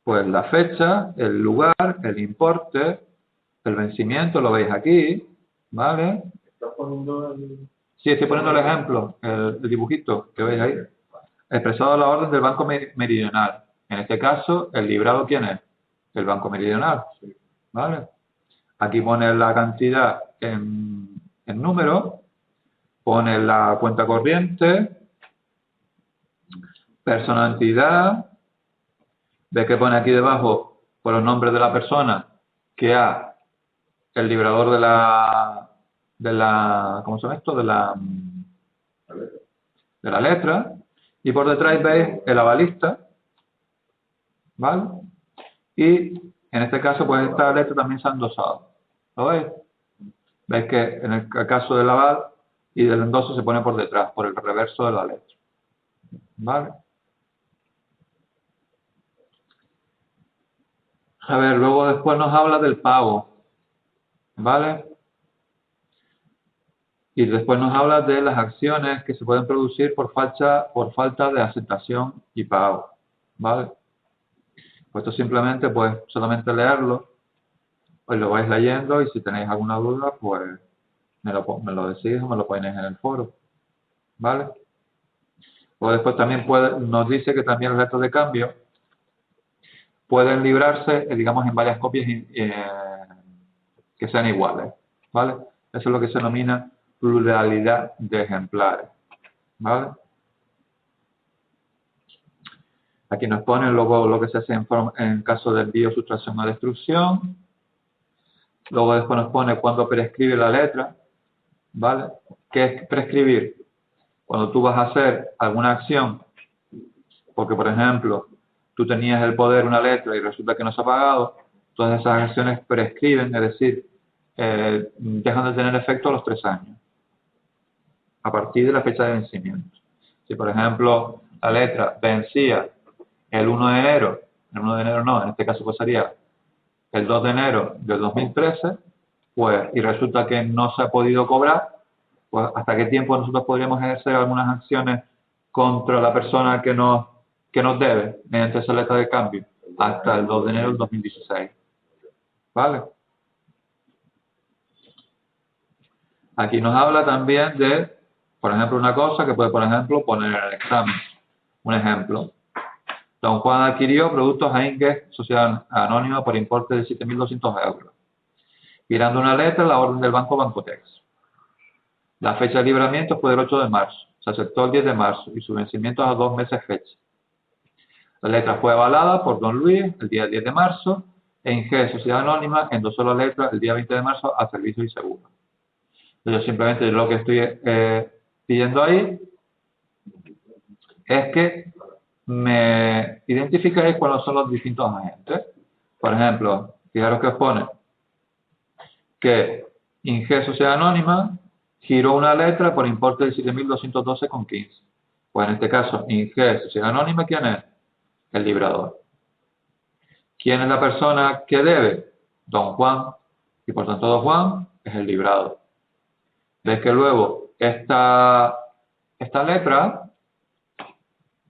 pues la fecha, el lugar, el importe, el vencimiento, lo veis aquí, ¿vale? ¿Estás poniendo el...? Sí, estoy poniendo el ejemplo, el dibujito que veis ahí. Expresado a la orden del Banco Meridional. En este caso, ¿el librado quién es? El Banco Meridional. ¿Vale? Aquí pone la cantidad en número, pone la cuenta corriente, persona, entidad, ves que pone aquí debajo por los nombres de la persona que ha el librador ¿cómo se llama esto? de la letra, y por detrás veis el avalista, ¿vale? Y en este caso, pues esta letra también se ha endosado. ¿Lo veis? Veis que en el caso del aval y del endoso se pone por detrás, por el reverso de la letra. ¿Vale? A ver, luego después nos habla del pago. ¿Vale? Y después nos habla de las acciones que se pueden producir por falta de aceptación y pago. ¿Vale? Pues esto simplemente, pues, solamente leerlo, pues lo vais leyendo y si tenéis alguna duda, pues me lo decís o me lo ponéis en el foro. ¿Vale? O después también nos dice que también los letras de cambio pueden librarse, digamos, en varias copias que sean iguales. ¿Vale? Eso es lo que se denomina pluralidad de ejemplares. ¿Vale? Aquí nos pone luego lo que se hace en caso de envío, sustracción o destrucción. Luego después nos pone cuándo prescribe la letra. ¿Vale? ¿Qué es prescribir? Cuando tú vas a hacer alguna acción, porque por ejemplo, tú tenías el poder una letra y resulta que no se ha pagado, todas esas acciones prescriben, es decir, dejan de tener efecto a los 3 años, a partir de la fecha de vencimiento. Si por ejemplo la letra vencía el 1 de enero, el 1 de enero no, en este caso pues sería el 2 de enero del 2013, pues, y resulta que no se ha podido cobrar, pues hasta qué tiempo nosotros podríamos ejercer algunas acciones contra la persona que nos debe mediante esa letra de cambio, hasta el 2 de enero del 2016. ¿Vale? Aquí nos habla también de, por ejemplo, una cosa que puede, por ejemplo, poner en el examen. Un ejemplo. Don Juan adquirió productos Heinz Sociedad Anónima por importe de 7.200 euros. Girando una letra, la orden del banco Bancotex. La fecha de libramiento fue del 8 de marzo. Se aceptó el 10 de marzo y su vencimiento a 2 meses fecha. La letra fue avalada por Don Luis el día 10 de marzo. Heinz Sociedad Anónima endosó la letra el día 20 de marzo a servicios y seguros. Yo simplemente lo que estoy pidiendo ahí es que me identifiquéis cuáles son los distintos agentes. Por ejemplo, fijaros que os pone que Inge Sociedad Anónima giró una letra por importe de 7.212,15. Pues en este caso, Inge Sociedad Anónima, ¿quién es? El librador. ¿Quién es la persona que debe? Don Juan. Y por tanto, Don Juan es el librador. Ves que luego esta letra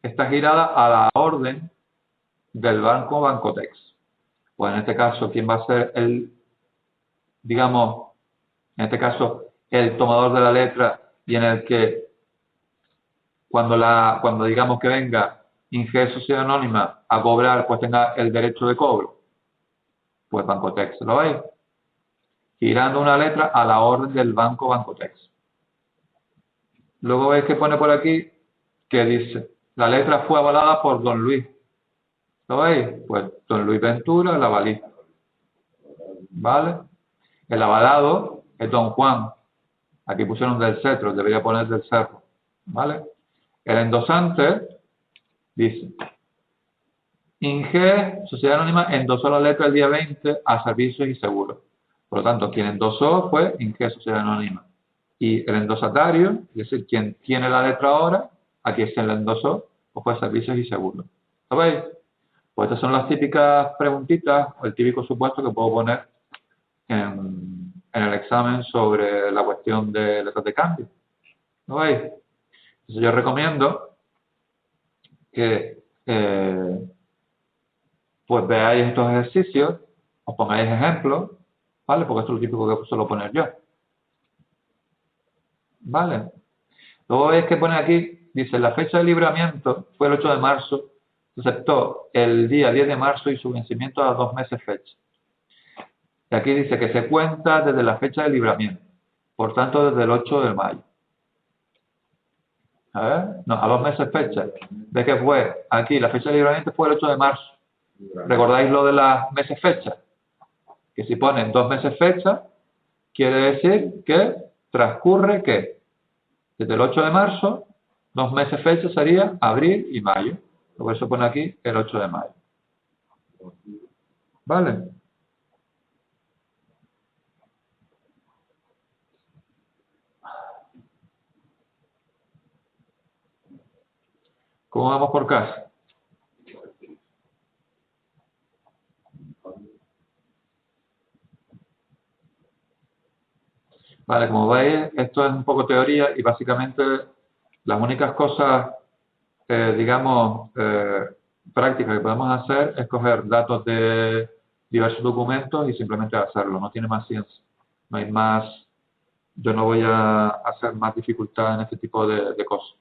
está girada a la orden del banco Bancotex. Pues en este caso, ¿quién va a ser digamos, en este caso, el tomador de la letra y en el que cuando digamos que venga Inge Sociedad Anónima a cobrar, pues tenga el derecho de cobro? Pues Bancotex, ¿lo veis? Girando una letra a la orden del banco Bancotex. Luego veis que pone por aquí que dice, la letra fue avalada por Don Luis. ¿Lo veis? Pues Don Luis Ventura, el avalista. ¿Vale? El avalado es Don Juan. Aquí pusieron del cetro, debería poner del cerro. ¿Vale? El endosante dice, Inge, Sociedad Anónima, endosó la letra el día 20 a servicios y seguros. Por lo tanto, quien endosó fue Inge, Sociedad Anónima. Y el endosatario, es decir, quien tiene la letra ahora, a quien se le endosó, pues fue servicios y seguros. ¿Lo veis? Pues estas son las típicas preguntitas o el típico supuesto que puedo poner en el examen sobre la cuestión de letras de cambio. ¿Lo veis? Entonces yo recomiendo que pues veáis estos ejercicios, os pongáis ejemplos, ¿vale? Porque esto es lo típico que suelo poner yo. ¿Vale? Luego veis que pone aquí, dice, la fecha de libramiento fue el 8 de marzo, se aceptó el día 10 de marzo y su vencimiento a 2 meses fecha. Y aquí dice que se cuenta desde la fecha de libramiento, por tanto desde el 8 de mayo. A ver, no, a 2 meses fecha. ¿De qué fue? Aquí la fecha de libramiento fue el 8 de marzo. ¿Recordáis lo de las meses fecha? Que si ponen 2 meses fecha, quiere decir que transcurre, ¿qué? Desde el 8 de marzo, 2 meses fecha sería abril y mayo. Por eso pone aquí el 8 de mayo. ¿Vale? ¿Cómo vamos por casa? Vale, como veis, esto es un poco teoría y básicamente las únicas cosas, digamos, prácticas que podemos hacer es coger datos de diversos documentos y simplemente hacerlo. No tiene más ciencia. No hay más, yo no voy a hacer más dificultad en este tipo de cosas.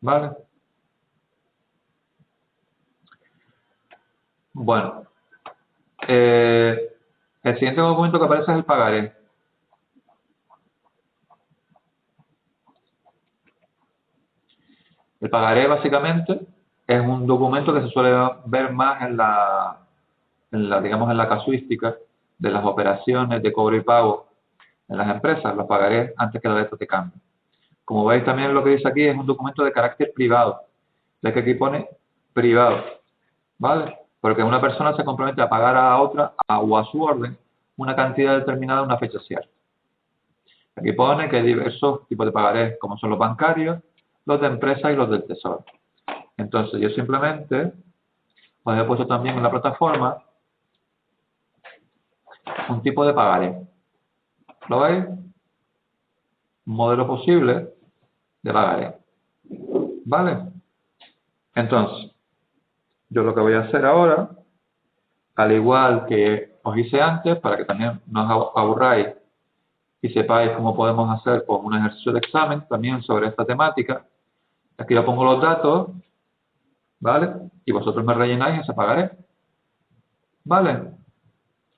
¿Vale? Bueno, el siguiente documento que aparece es el pagaré. El pagaré básicamente es un documento que se suele ver más digamos, en la casuística de las operaciones de cobro y pago en las empresas, los pagarés antes que la letra de cambio. Como veis también lo que dice aquí es un documento de carácter privado, ya que aquí pone privado, ¿vale? Porque una persona se compromete a pagar a otra o a su orden una cantidad determinada en una fecha cierta. Aquí pone que hay diversos tipos de pagarés, como son los bancarios, los de empresa y los del tesoro. Entonces yo simplemente os he puesto también en la plataforma un tipo de pagaré. ¿Lo veis? Un modelo posible de pagaré. ¿Vale? Entonces, yo lo que voy a hacer ahora, al igual que os hice antes, para que también no os aburráis y sepáis cómo podemos hacer pues, un ejercicio de examen también sobre esta temática, aquí yo pongo los datos, ¿vale? Y vosotros me rellenáis ese pagaré. ¿Vale?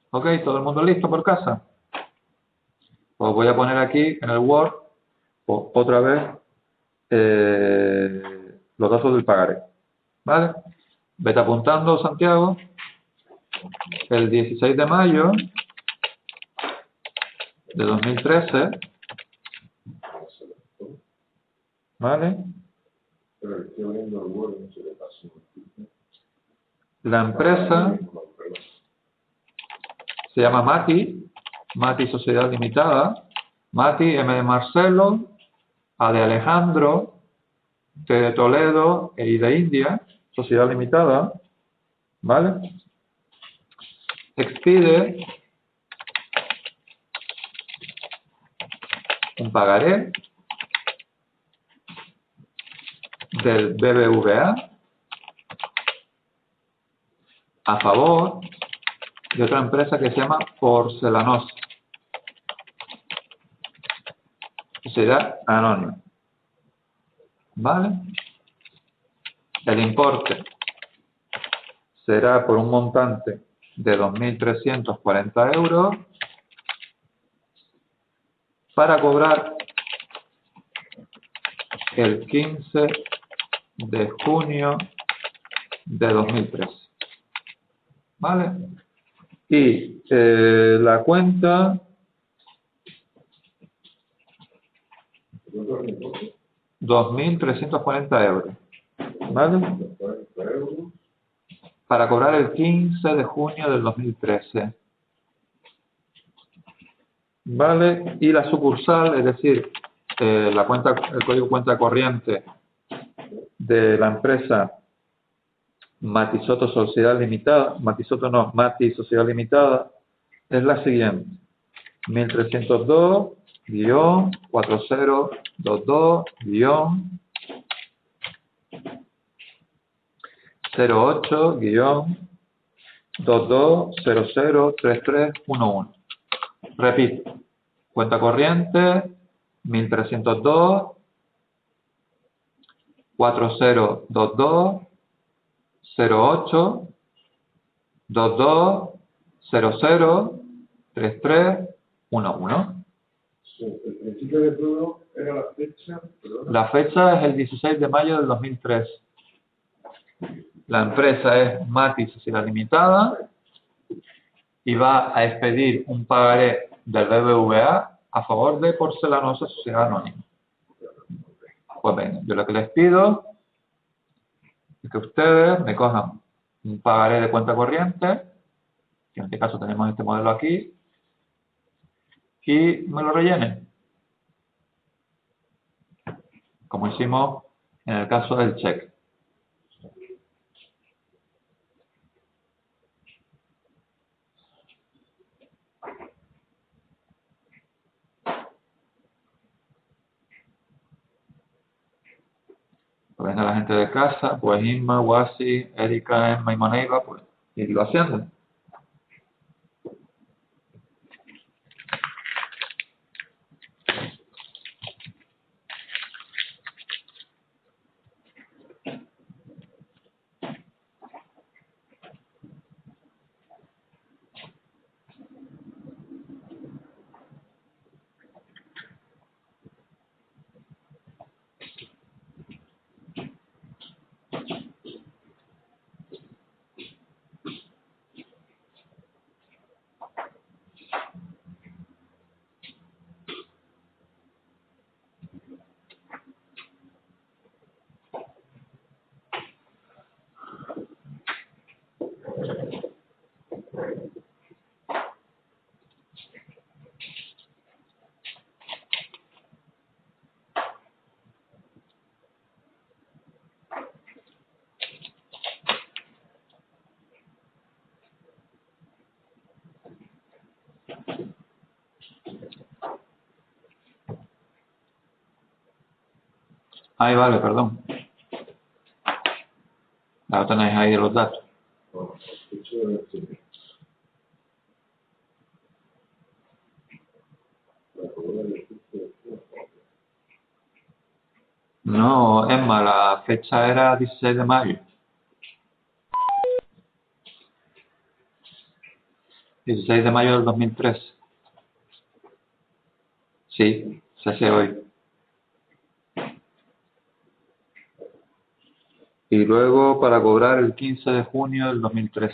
¿Ok? ¿Todo el mundo listo por casa? Os voy a poner aquí en el Word otra vez los datos del pagaré. ¿Vale? Vete apuntando, Santiago, el 16 de mayo de 2013, ¿vale? La empresa se llama Mati Sociedad Limitada, Mati M de Marcelo, A de Alejandro, T de Toledo e I de India, Sociedad Limitada, ¿vale? Expide un pagaré del BBVA a favor de otra empresa que se llama Porcelanosa, Sociedad Anónima, ¿vale? El importe será por un montante de 2.340 euros para cobrar el 15 de junio de 2013. ¿Vale? Y la cuenta 2.340 euros. ¿Vale? Para cobrar el 15 de junio del 2013. ¿Vale? Y la sucursal, es decir, el código cuenta corriente de la empresa Mati Sociedad Limitada, Mati Sociedad Limitada, es la siguiente: 1322-40-08-22003311. Repito, cuenta corriente 1302 4022 08 22 00 33 11. El principio de todo era la fecha, perdón. La fecha es el 16 de mayo del 2003. La empresa es Mati Sociedad Limitada y va a expedir un pagaré del BBVA a favor de Porcelanosa Sociedad Anónima. Pues venga, yo lo que les pido es que ustedes me cojan un pagaré de cuenta corriente, que en este caso tenemos este modelo aquí, y me lo rellenen, como hicimos en el caso del cheque. Pues venga la gente de casa, pues Inma, Wasi, Erika, Emma y Maneiva, pues irlo haciendo. Ahí vale, perdón. Ya lo tenéis ahí los datos. No, Emma, la fecha era 16 de mayo. 16 de mayo del 2003. Sí, se hace hoy. Y luego para cobrar el 15 de junio del 2003.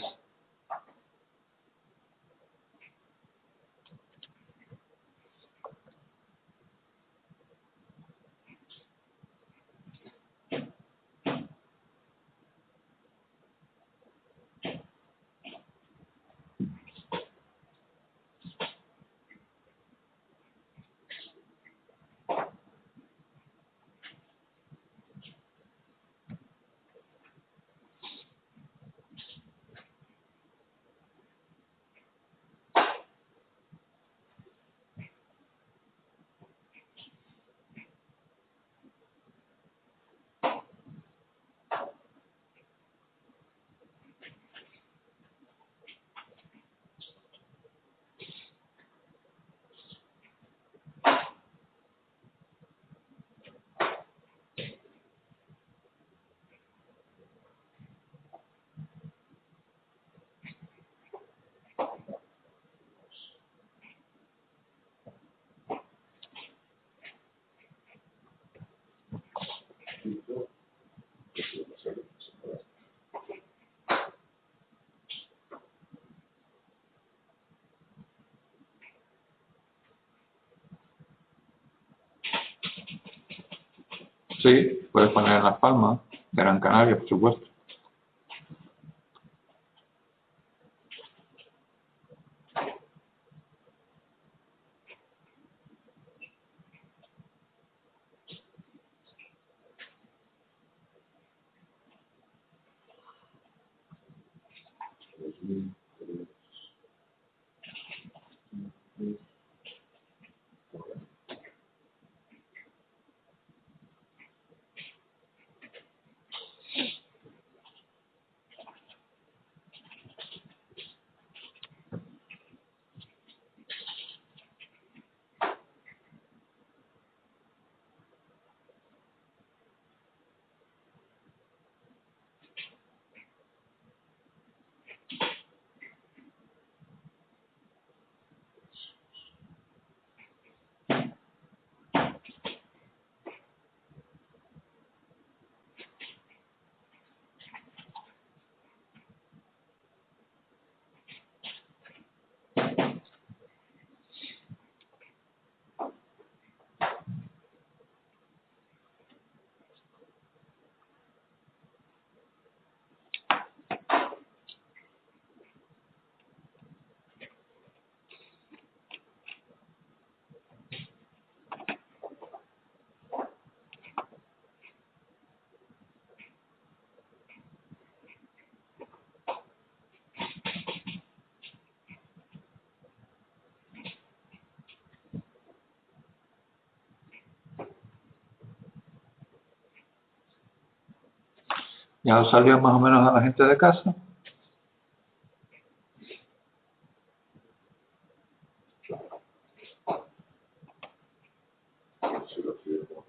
Sí, puedes poner en Las Palmas, Gran Canaria, por supuesto. Ya os salió más o menos a la gente de casa. Si lo firmo.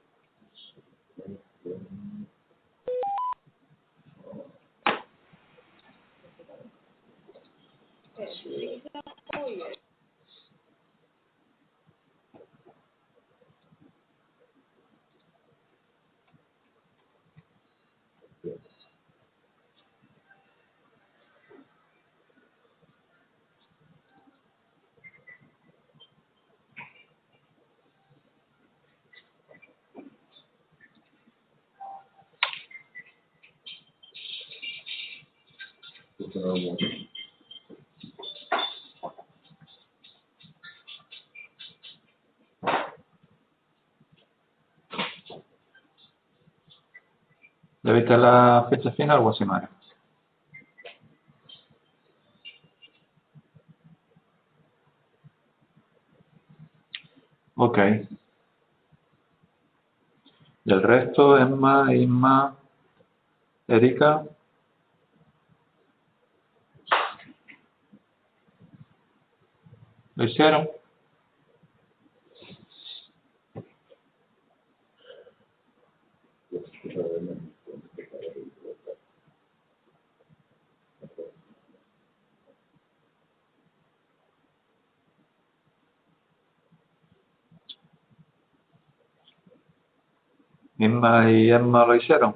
¿Le viste la fecha final o así, Mario? Ok. Y el resto, Emma, Inma, Erika. ¿Lo hicieron? Inma y Emma lo hicieron.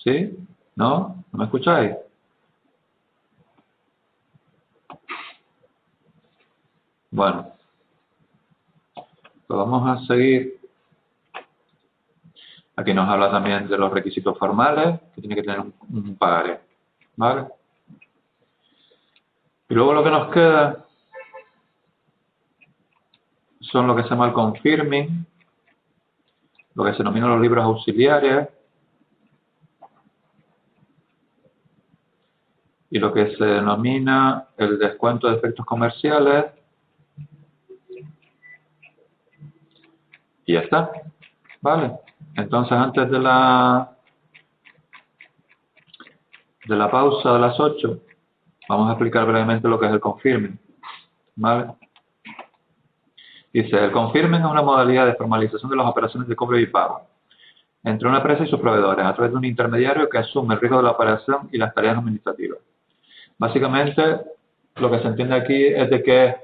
¿Sí? ¿No? ¿No me escucháis? Bueno, pues vamos a seguir. Aquí nos habla también de los requisitos formales, que tiene que tener un pagaré. ¿Vale? Y luego lo que nos queda son lo que se llama el confirming, lo que se denominan los libros auxiliares y lo que se denomina el descuento de efectos comerciales. Y ya está. ¿Vale? Entonces, antes de la pausa de las 8, vamos a explicar brevemente lo que es el confirming. ¿Vale? Dice, el confirming es una modalidad de formalización de las operaciones de cobro y pago entre una empresa y sus proveedores a través de un intermediario que asume el riesgo de la operación y las tareas administrativas. Básicamente, lo que se entiende aquí es de que es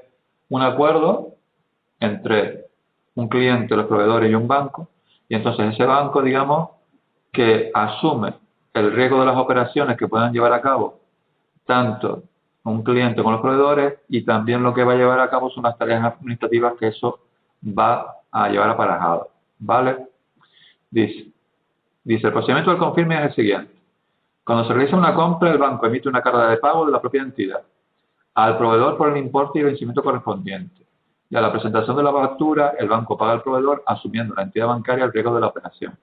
un acuerdo entre un cliente, los proveedores y un banco, y entonces ese banco, digamos, que asume el riesgo de las operaciones que puedan llevar a cabo tanto un cliente con los proveedores y también lo que va a llevar a cabo son las tareas administrativas que eso va a llevar aparejado. ¿Vale? Dice, el procedimiento del confirme es el siguiente. Cuando se realiza una compra, el banco emite una carta de pago de la propia entidad al proveedor por el importe y vencimiento correspondiente. Y a la presentación de la factura, el banco paga al proveedor asumiendo la entidad bancaria el riesgo de la operación.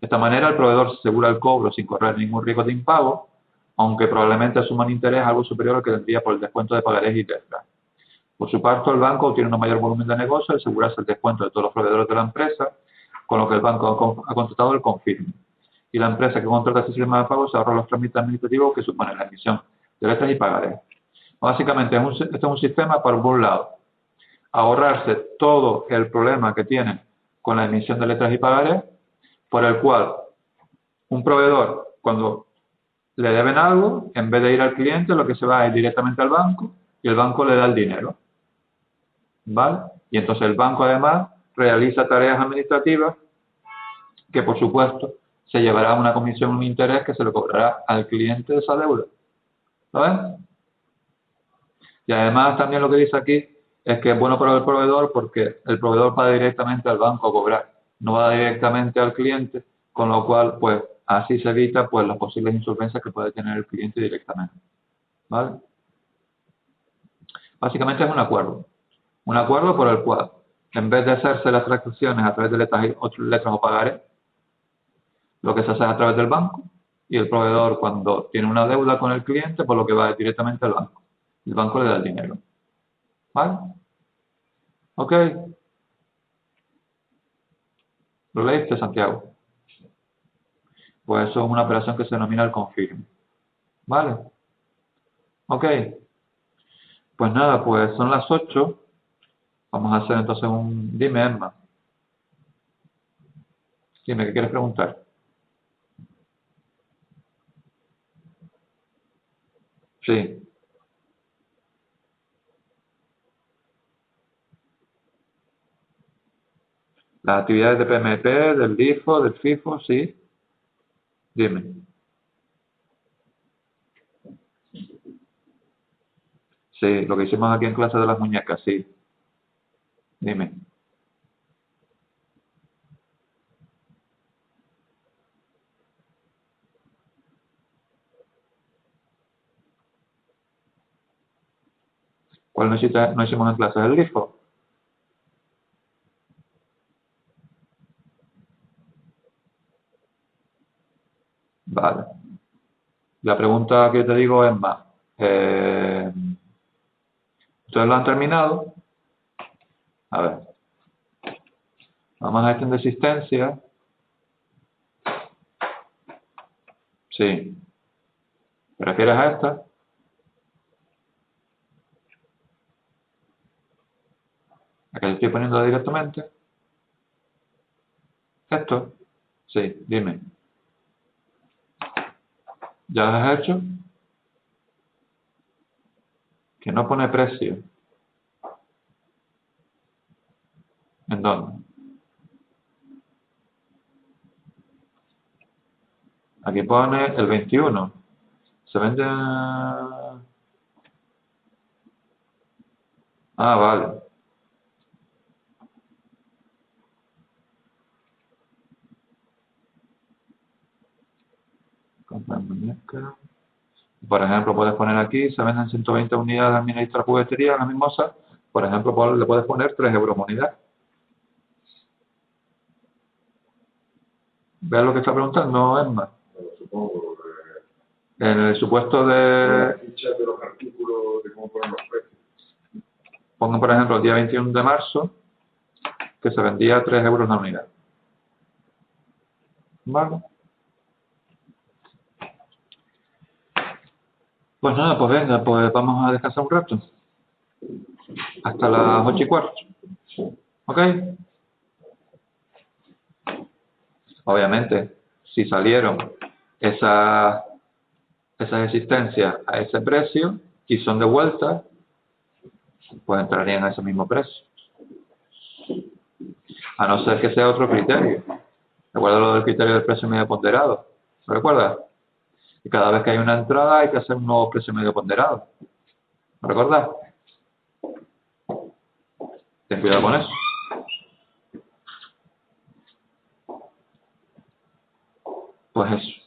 De esta manera, el proveedor se asegura el cobro sin correr ningún riesgo de impago, aunque probablemente asuma un interés algo superior al que tendría por el descuento de pagarés y letras. Por su parte, el banco obtiene un mayor volumen de negocio al asegurarse el descuento de todos los proveedores de la empresa, con lo que el banco ha contratado el confirme. Y la empresa que contrata este sistema de pago se ahorra los trámites administrativos que supone la emisión de letras y pagarés. Básicamente, este es un sistema para, por un lado, ahorrarse todo el problema que tiene con la emisión de letras y pagarés, por el cual un proveedor, cuando le deben algo, en vez de ir al cliente, lo que se va es directamente al banco y el banco le da el dinero. ¿Vale? Y entonces el banco además realiza tareas administrativas que, por supuesto, se llevará una comisión, un interés que se le cobrará al cliente de esa deuda. ¿Lo ven? Y además también lo que dice aquí es que es bueno para el proveedor porque el proveedor va directamente al banco a cobrar, no va directamente al cliente, con lo cual pues así se evita pues las posibles insolvencias que puede tener el cliente directamente. ¿Vale? Básicamente es un acuerdo por el cual en vez de hacerse las transacciones a través de letras o pagares, lo que se hace es a través del banco y el proveedor cuando tiene una deuda con el cliente pues lo que va es directamente al banco. El banco le da el dinero. ¿Vale? ¿Ok? ¿Lo leíste, Santiago? Pues eso es una operación que se denomina el confirm. ¿Vale? ¿Ok? Pues nada, pues son las 8. Vamos a hacer entonces un... Dime, Emma. Dime, ¿qué quieres preguntar? Sí. Las actividades de PMP, del LIFO, del FIFO, sí. Dime. Sí, lo que hicimos aquí en clase de las muñecas, sí. Dime. ¿Cuál no hicimos en clase del LIFO? Vale. La pregunta que te digo es más. ¿Ustedes lo han terminado? A ver. Vamos a gestión de existencia. Sí. ¿Te refieres a esta? ¿A que le estoy poniendo directamente? ¿Esto? Sí, dime. ¿Ya lo has hecho? Que no pone precio. ¿En dónde? Aquí pone el 21. Se vende... Ah, vale. Compra muñeca. Por ejemplo, puedes poner aquí, se venden 120 unidades de administra juguetería, la mimosa. Por ejemplo, le puedes poner 3 euros unidad. ¿Ves lo que está preguntando, Emma? Supongo. En el supuesto La de... ficha de los artículos, de cómo ponen los precios. Pongo, por ejemplo, el día 21 de marzo, que se vendía a 3 euros la unidad. ¿Vale? Pues nada, pues venga, pues vamos a descansar un rato. Hasta las 8:15. ¿Ok? Obviamente, si salieron esas existencias a ese precio y son de vuelta, pues entrarían a ese mismo precio. A no ser que sea otro criterio. ¿Recuerda lo del criterio del precio medio ponderado? ¿Lo recuerdas? Y cada vez que hay una entrada hay que hacer un nuevo precio medio ponderado. ¿Lo recuerdas? Ten cuidado con eso. Pues eso.